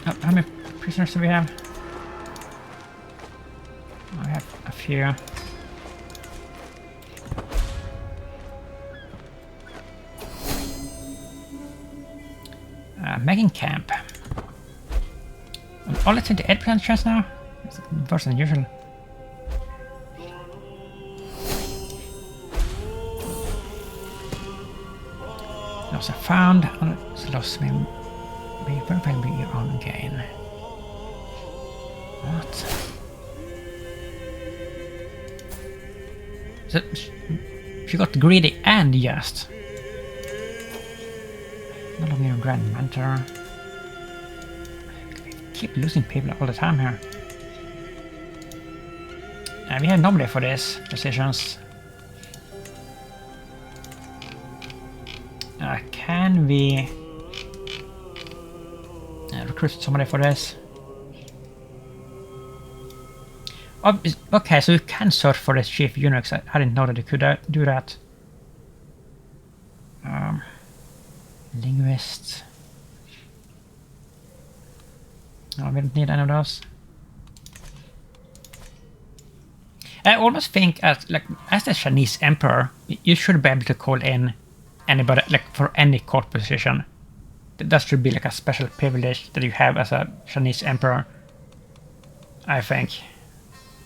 How many prisoners do we have? I have a few. Making camp. Oh, let's hit the 8% chance now. It's worse than usual. Loss are found. Loss may very well be your own gain. What? So she got greedy and just. No longer a grand mentor. We keep losing people all the time here. We have nobody for these positions. Can we recruit somebody for this? Oh, okay, so you can search for the chief eunuchs. I didn't know that you could do that. Linguists. No, we don't need any of those. I almost think as the Chinese emperor, you should be able to call in anybody, like for any court position. That should be like a special privilege that you have as a Chinese emperor. I think.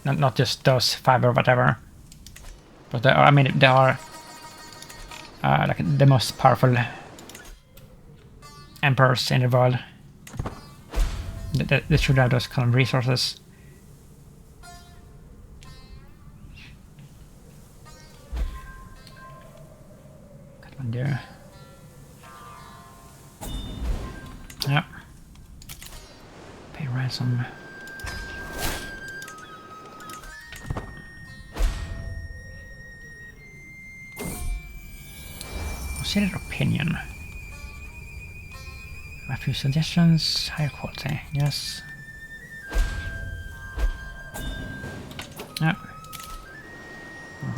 Not just those 5 or whatever. But I mean, they are like the most powerful emperors in the world. They should have those kind of resources. Got one there. Yeah. Pay ransom. Consider opinion. A few suggestions, higher quality, yes. Yeah.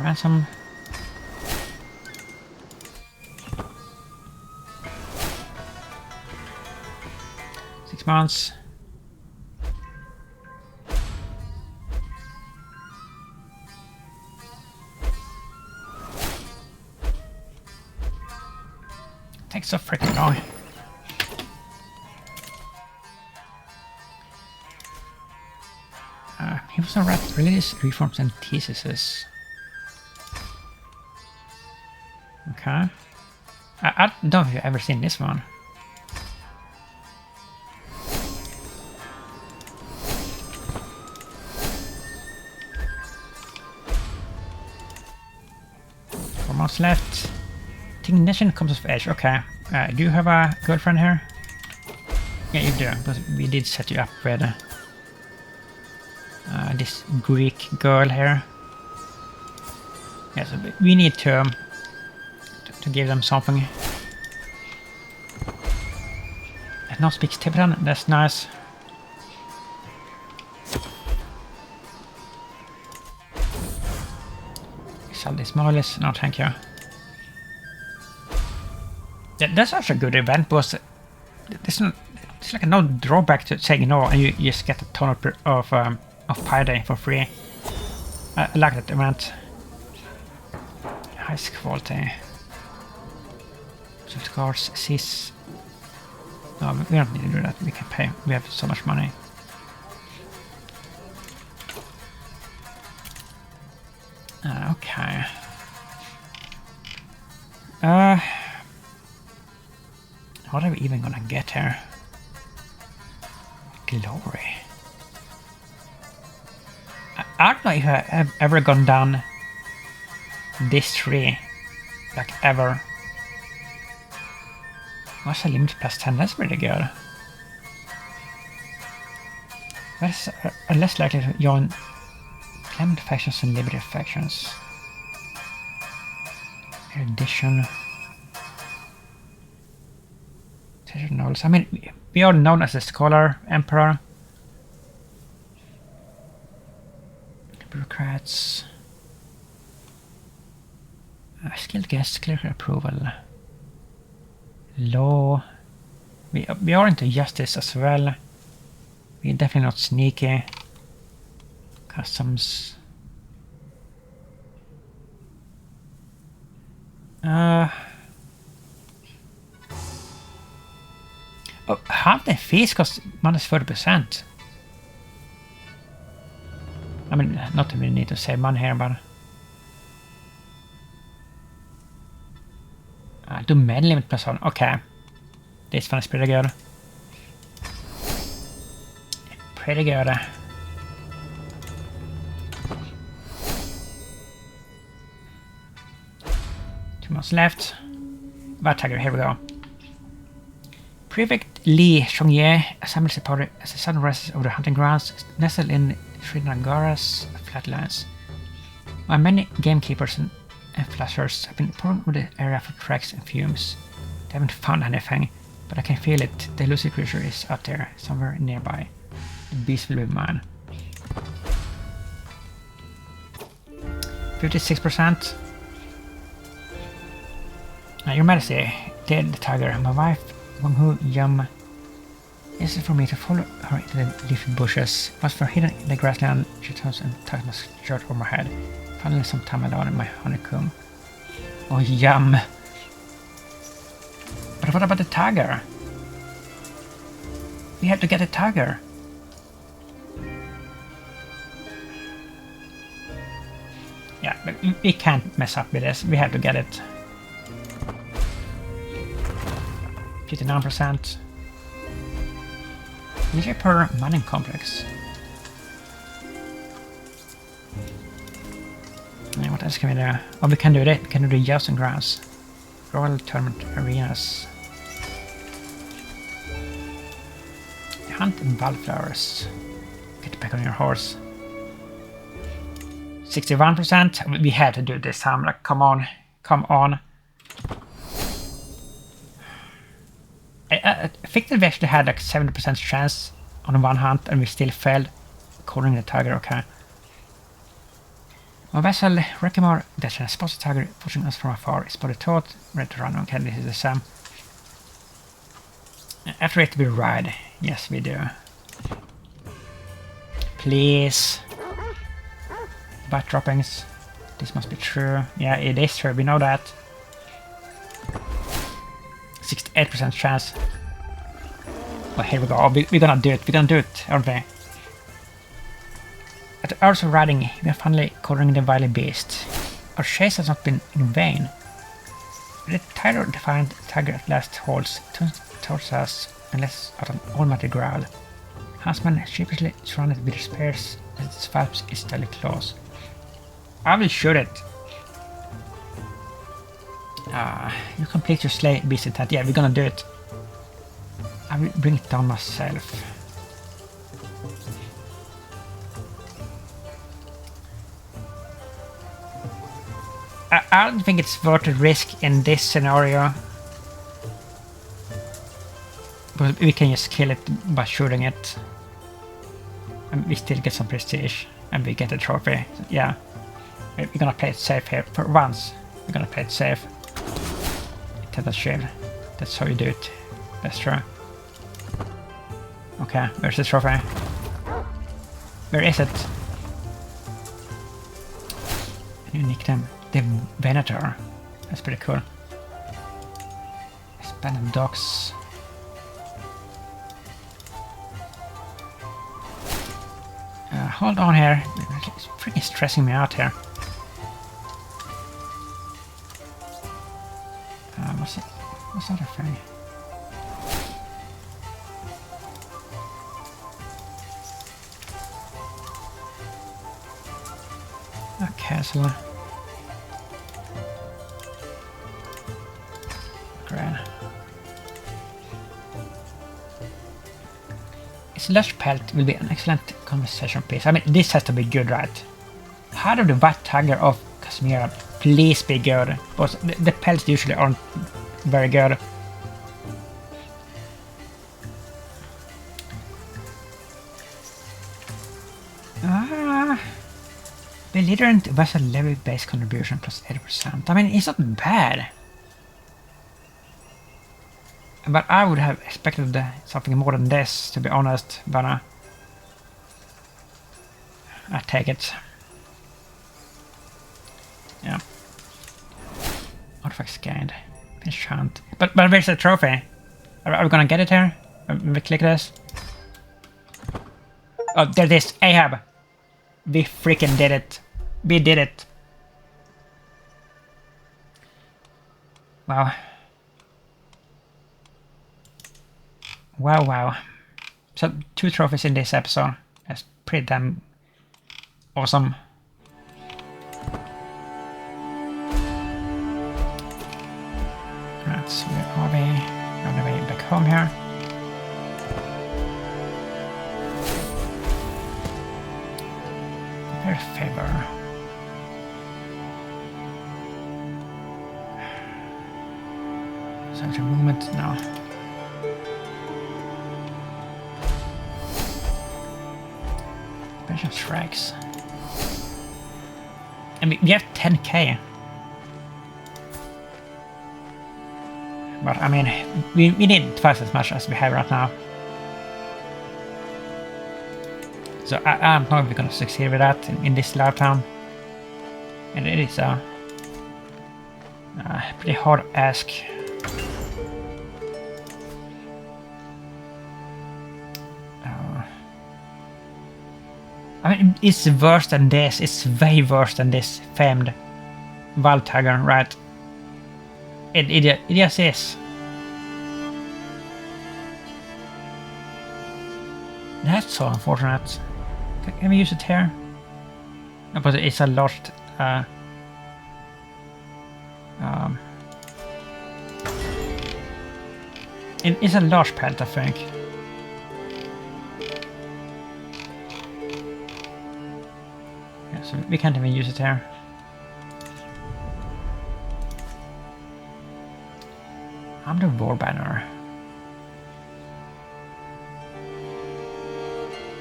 Ransom. Six months. Takes so freaking long. He was on religious reforms and theses. Okay. I don't know if you've ever seen this one. Four months left. Ignition comes of age. Okay. Do you have a girlfriend here? Yeah, you do. But we did set you up with this Greek girl here. Yeah, so we need to give them something. And now speaks Tibetan. That's nice. Sell this Marlis. No, thank you. Yeah, that's actually a good event because it's like no drawback to saying no, and you just get a ton of payday for free. I like that event. Highest quality. Soft cards, cis. No, we don't need to do that. We can pay. We have so much money. Okay. What are we even gonna get here? Glory. I don't know if I have ever gone down this tree, like ever. What's a limit plus 10? That's pretty good. That's less likely to join climate factions and liberty factions. Erudition. I mean, we are known as the Scholar Emperor. Bureaucrats. Skilled guests, clear approval. Law. We are into justice as well. We're definitely not sneaky. Customs. Oh, half the fees cost minus 40%. I mean, not that we need to save money here, but do med limit plus 1. Okay. This one is pretty good. Pretty good. 2 months left. Vartagger, here we go. Prefect Li Chongye assembles a party as the sun rises over the hunting grounds, nestled in Srinagara's flatlands. While many gamekeepers and flashers have been pouring over the area for tracks and fumes, they haven't found anything, but I can feel it. The elusive creature is out there, somewhere nearby. The beast will be mine. 56%. Your Majesty, dead tiger, my wife, Wanghu Yum. This is for me to follow her into the leafy bushes. Once we're hidden in the grassland, she turns and ties my shirt over my head. Finally, some time alone in my honeycomb. Oh, yum! But what about the tiger? We have to get a tiger. Yeah, but we can't mess up with this. We have to get it. 59%. Measure per mining complex. And what else can we do? Oh, we can do that. We can do the jousting grounds. Royal tournament arenas. Hunt wildflowers. Get back on your horse. 61%. We had to do this time. Like, come on. Come on. I think that we actually had like 70% chance on one hunt and we still failed. Calling the tiger, okay. My vessel, Rekimar, that spots the tiger pushing us from afar. It's spotted taut, ready to run. Okay, this is the same. After it, we ride. Yes, we do. Please. Bat droppings. This must be true. Yeah, it is true. We know that. 68% chance. Oh, here we go. Oh, we're gonna do it. We're gonna do it, aren't we? At the hours of riding, we are finally cornering the wily beast. Our chase has not been in vain. The tiger-defiant tiger at last halts, turns towards us, and lets out an almighty growl. Huntsman sheepishly surrounded with spears as it swipes its deadly claws. I will shoot it. You complete your slay beast attack. Yeah, we're gonna do it. I will bring it down myself. I don't think it's worth the risk in this scenario. But we can just kill it by shooting it. And we still get some prestige. And we get a trophy. So, yeah. We're gonna play it safe here. For once. We're gonna play it safe. Take that shield. That's how you do it. That's true. Okay, where's the trophy? Where is it? You nickname. The Venator. That's pretty cool. Expanded docks. Hold on here. It's pretty stressing me out here. What's that thing? A castle. Great. Its lush pelt will be an excellent conversation piece. I mean, this has to be good, right? How do the white tiger of Kashmir please be good? Because the pelts usually aren't very good. Belligerent vessel levy base contribution plus 80%. I mean, it's not bad. But I would have expected something more than this, to be honest. But I take it. Yeah. Artifacts gained. Finish hunt. But where's the trophy? Are we gonna get it here? When we click this? Oh, there it is. Ahab. We freaking did it. We did it. Wow. Wow, wow. So 2 trophies in this episode. That's pretty damn awesome. Right, so where are we? On the way back home here. Very favor. Such a movement now. Bunch of strikes. And we have 10k. But I mean, we need twice as much as we have right now. So I don't know if we're gonna succeed with that in this lifetime. And it is a pretty hard ask. I mean, it's worse than this. It's way worse than this famed Valtagger, right? It just is. That's so unfortunate. Can we use it here? No, but it's a lost. It's a large pelt, I think. Yeah, so we can't even use it here. I'm the war banner.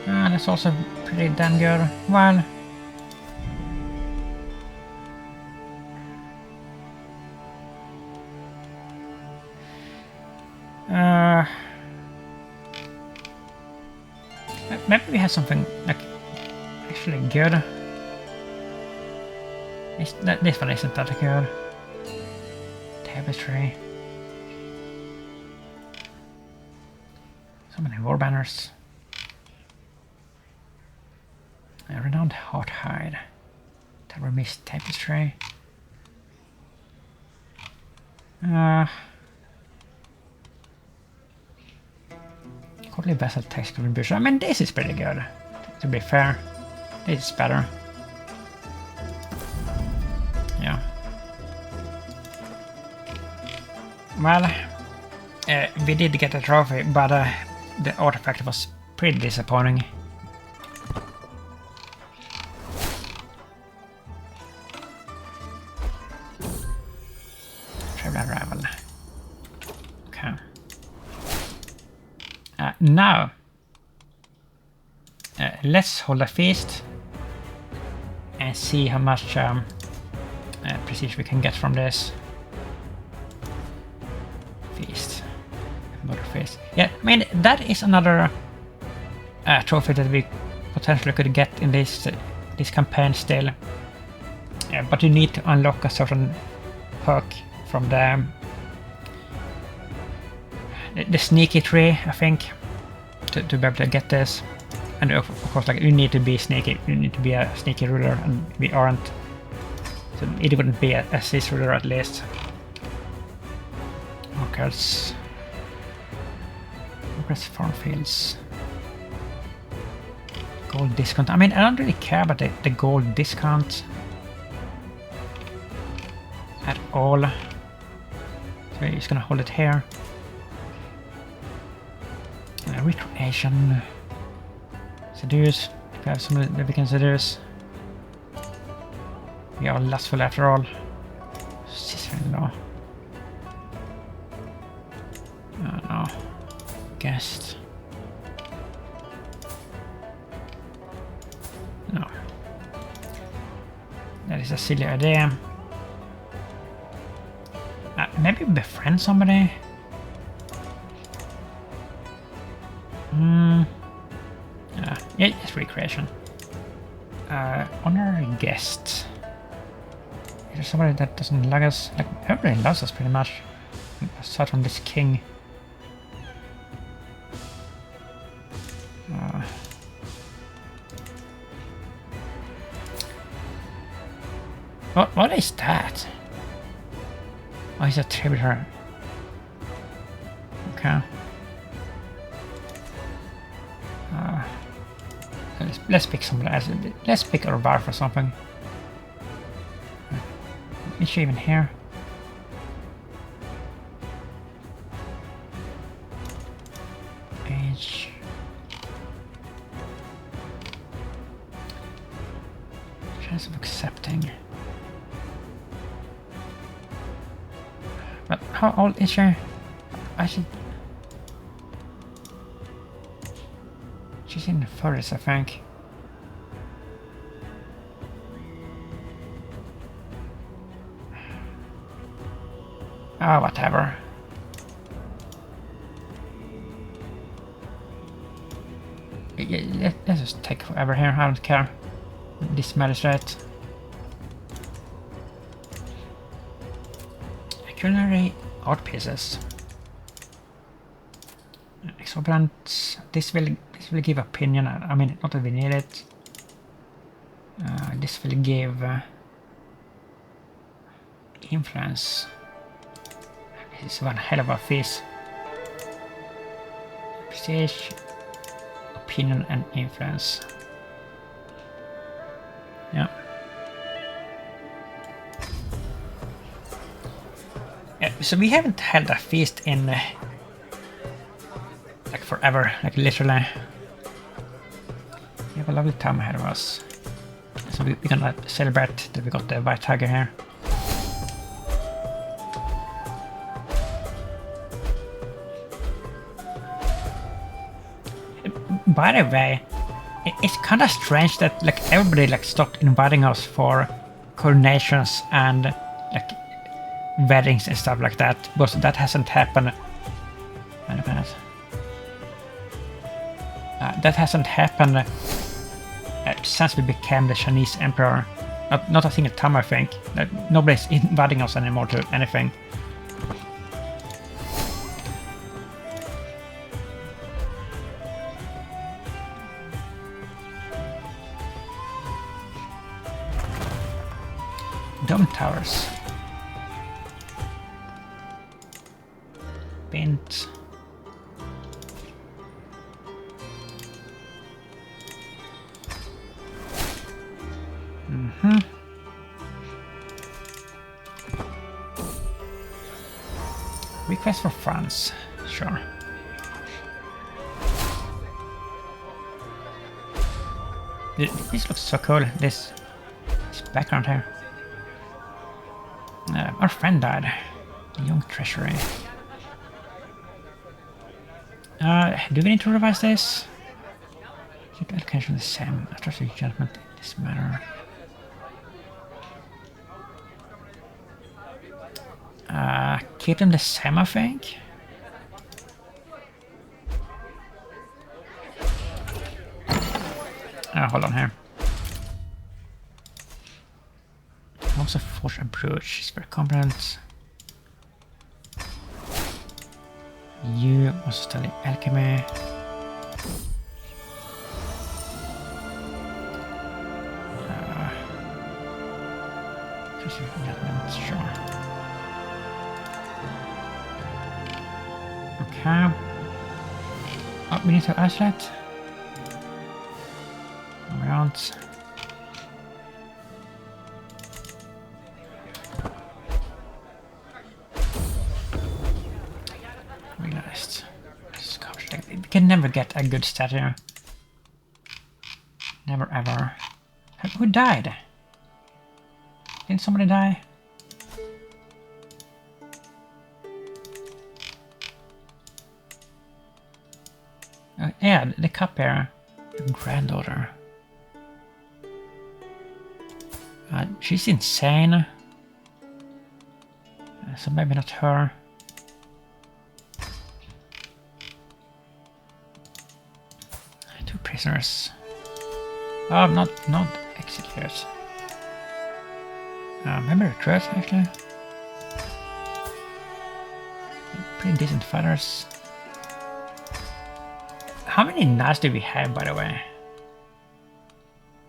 That's also pretty damn good. Well, maybe we have something like actually good. This one isn't that good. Tapestry. So many war banners. A renowned hot hide. Tower mist tapestry. Quarterly vessel tax contribution. I mean, this is pretty good. To be fair, this is better. Yeah. Well, we did get a trophy, but the artifact was pretty disappointing. Travel. Okay. Now, let's hold a feast and see how much prestige we can get from this feast. Motor feast. Yeah, I mean that is another trophy that we potentially could get in this campaign still. But you need to unlock a certain perk from the sneaky tree, I think, to be able to get this. And of course, like, you need to be sneaky. You need to be a sneaky ruler, and we aren't. So it wouldn't be a cis ruler at least. Okay, let's progress farm fields. Gold discount. I mean, I don't really care about the gold discount at all. So we're just gonna hold it here. Recreation. Seduce. We have some that we can seduce. We are lustful after all. Sister-in-law. No. Guest. No. That is a silly idea. Maybe befriend somebody? Yeah, it's recreation. Honorary guest. Is there somebody that doesn't like us? Like, everybody loves us pretty much. Aside from this king. What is that? Oh, he's a tributary. Okay. Let's pick somebody else. Let's pick our bar for something. Is she even here? Age. Chance of accepting. But how old is she? I should. She's in the forest, I think. Oh, whatever. Yeah, let's just take forever here, I don't care. This magistrate. Culinary art pieces. Exorbitant. This will give opinion. I mean, not that we need it. This will give influence. This is one hell of a feast. Prestige, opinion, and influence. Yeah. So we haven't held a feast in like forever, like literally. We have a lovely time ahead of us. So we're gonna celebrate that we got the white tiger here. By the way, it's kind of strange that like everybody like stopped inviting us for coronations and like weddings and stuff like that, but that hasn't happened. That hasn't happened since we became the Chinese emperor. Not a single time, I think. Nobody's inviting us anymore to anything. Dome towers. Paint. Request for France, sure. This looks so cool, this background here. Our friend died. The young treasury. Do we need to revise this? Keep allocation the same. I trust your judgment in this matter. Keep them the same, I think. Hold on here. Also forge a brooch. He's very competent. You also study alchemy. Sure. Okay. Oh, we need to isolate. Around. Realized. We can never get a good stat here. Never ever. Who died? Didn't somebody die? Yeah, the cupbearer. The granddaughter. She's insane. So maybe not her. Two prisoners. Oh, not executors. Maybe recruits actually. Pretty decent fighters. How many knights do we have, by the way?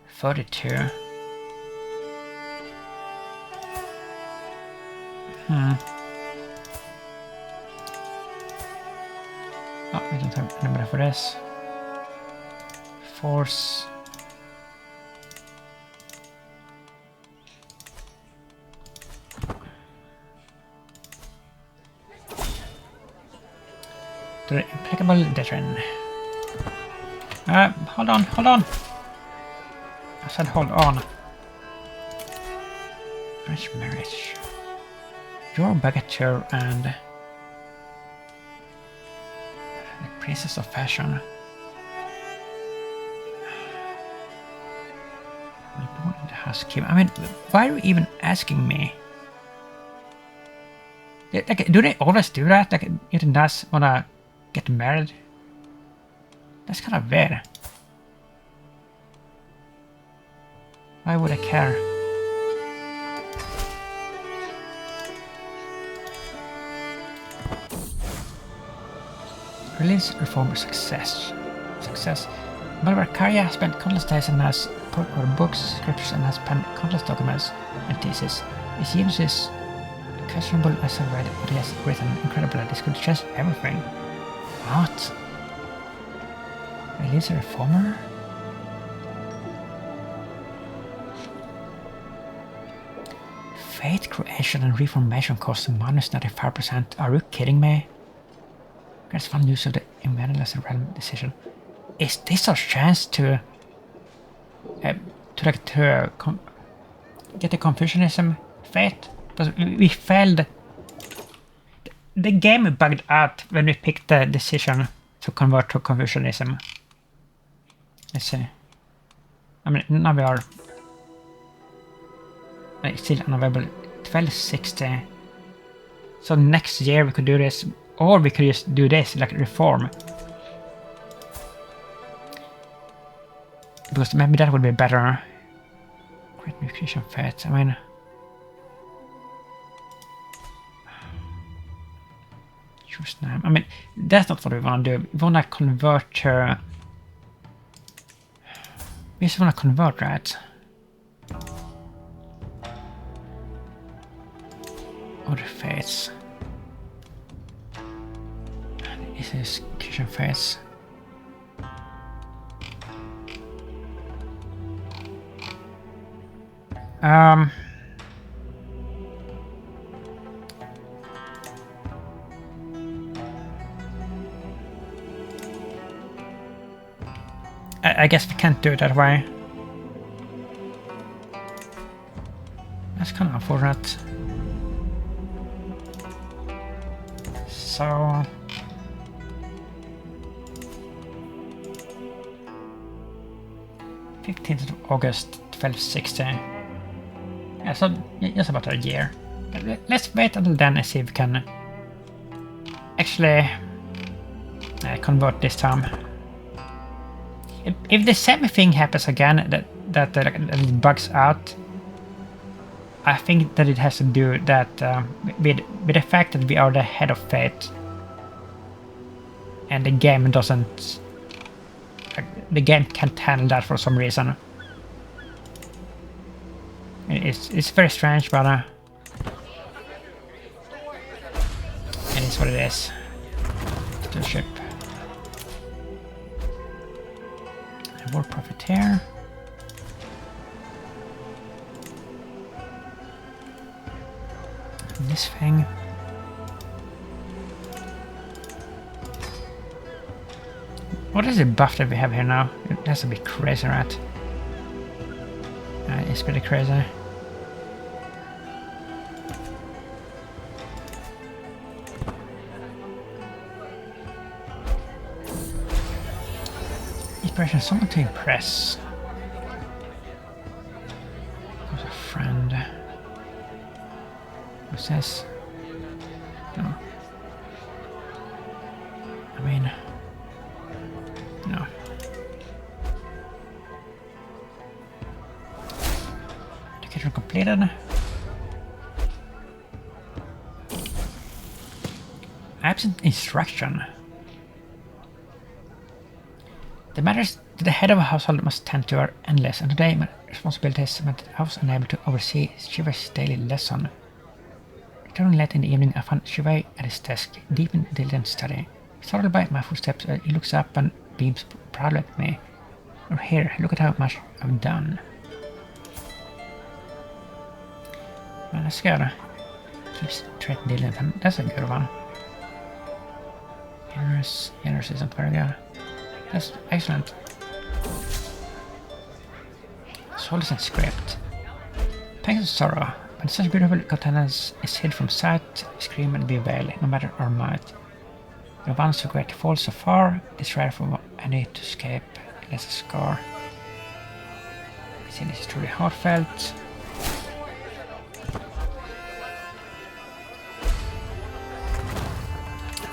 42. Oh, we don't have anybody for this. Force. The impeccable veteran. Hold on. I said hold on. French marriage. Your baguette and the princess of fashion. Born in the house Kim. I mean, why are you even asking me? Like, do they always do that? Like, it does wanna get married? That's kind of weird. Why would I care? Release reformer success. Karya has spent countless days and has put over books, scriptures, and has penned countless documents and theses. His genius is questionable as I read, but he has written incredibly. This could change everything. What? Release a reformer? Faith creation and reformation costs -95%. Are you kidding me? There's fun news of the environmentalist realm decision. Is this our chance to get the Confucianism faith? Because we failed. The game bugged out when we picked the decision to convert to Confucianism. Let's see. I mean, now we are still unavailable 1260. So next year we could do this, or we could just do this, like reform. Because maybe that would be better. Great nutrition fat, I mean... Choose name. I mean, that's not what we want to do. We want to convert to... We just want to convert, right? Other fates. This is kitchen face. I guess we can't do it that way. That's kind of unfortunate. So... August 1260. Yeah, so just about a year. Let's wait until then and see if we can actually convert this time. If the same thing happens again, that it bugs out, I think that it has to do that with the fact that we are the head of fate, and the game doesn't. The game can't handle that for some reason. It's very strange, but it is what it is. The ship. War profiteer. And this thing. What is the buff that we have here now? It has to be crazy, right? It's pretty crazy. Inspiration, someone to impress. Who's a friend? Who's this? No. I mean... No. Education completed. Absent instruction. The matters that the head of a household must tend to are endless, and today my responsibilities meant that I was unable to oversee Shivai's daily lesson. Returning late in the evening, I found Shivai at his desk, deep in diligent study. Startled by my footsteps, he looks up and beams proudly at me. "Oh, here, look at how much I've done." Well, that's good. Keeps treating diligent, and that's a good one. Generous isn't very good. That's excellent. Soul isn't script. Pangs of sorrow, when such beautiful countenance is hid from sight, scream and bewail, no matter our might. The ones who great to fall so far, it is rare for any to escape, less a scar. See, this is truly heartfelt.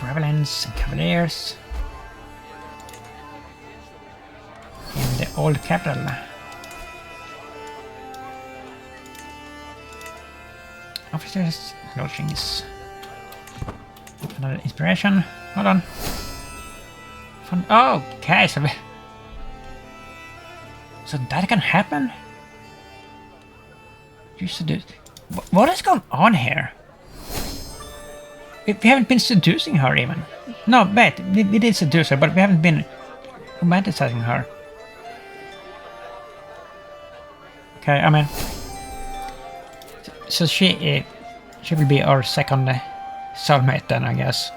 Revelings and Cavaliers. In the old capital. Officers' lodgings. Another inspiration. Hold on. Fun. Oh, okay, so So that can happen? You seduce... What is going on here? We haven't been seducing her even. No, wait, we did seduce her, but we haven't been romanticizing her. Okay, I mean... So she will be our second soulmate then, I guess.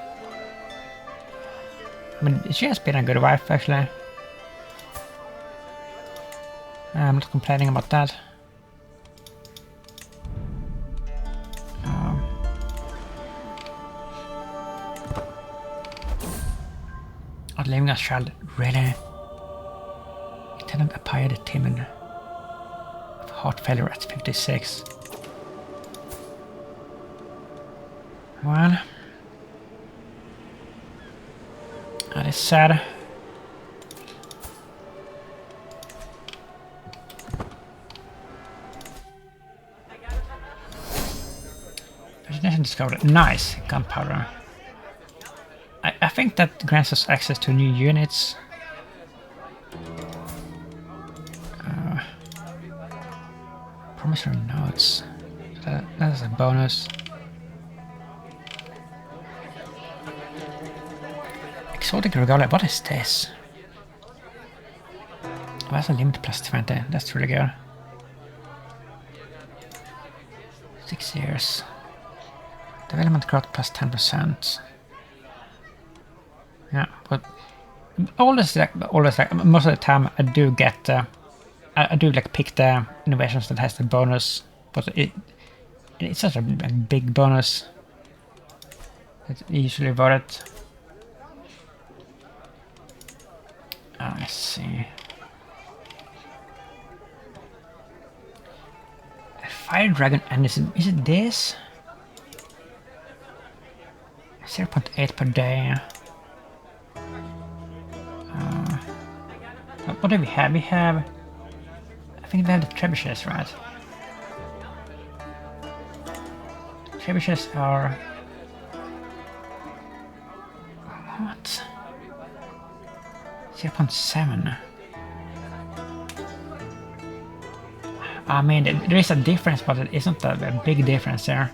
I mean, she has been a good wife, actually. I'm not complaining about that. Not leaving us, child. Really? Lieutenant Apaya the Timon. Heart failure at 56. Well, that is sad. Fascination discovered. Nice gunpowder. I think that grants us access to new units. Promissory notes. That's a bonus. Exotic regalia. What is this? Oh, that's a limit plus 20. That's really good. 6 years. Development growth plus 10%. Yeah, but most of the time I do get I do like pick the innovations that has the bonus, but it's such a big bonus. It's usually worth it. Let's see. A fire dragon, and is it this? 0.8 per day. What do we have? We have... I think we have the trebuchets, right? Trebuchets are... What? 0.7. I mean, there is a difference, but it isn't a big difference there.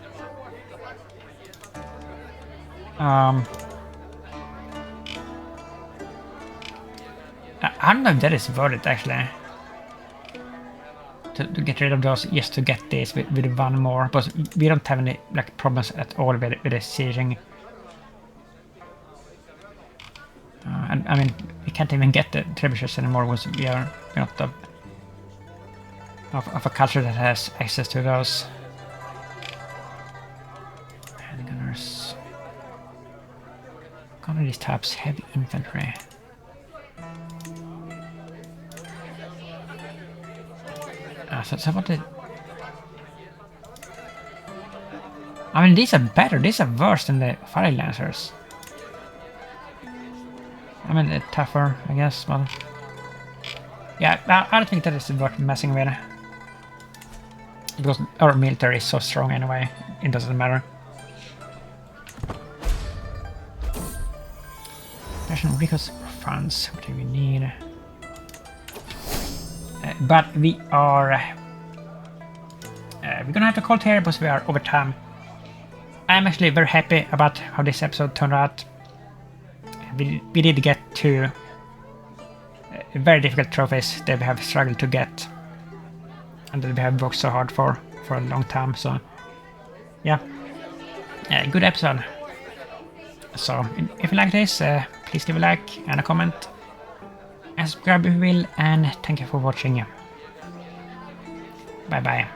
I don't know if that is worth it, actually. To get rid of those, just to get this with one more. But we don't have any like problems at all with the sieging. And I mean, we can't even get the trebuchets anymore because we are not of a culture that has access to those. Handgunners. One of these types, heavy infantry. So what did... I mean, these are better. These are worse than the fire lancers. I mean, they're tougher, I guess, but... Yeah, I don't think that is worth messing with. Because our military is so strong anyway, it doesn't matter. National Recourse funds, what do we need? But we are... we're gonna have to call it here because we are over time. I'm actually very happy about how this episode turned out. We did get two very difficult trophies that we have struggled to get. And that we have worked so hard for a long time, so... Yeah. Good episode. So, if you like this, please give a like and a comment. And subscribe if you will, and thank you for watching. Bye bye.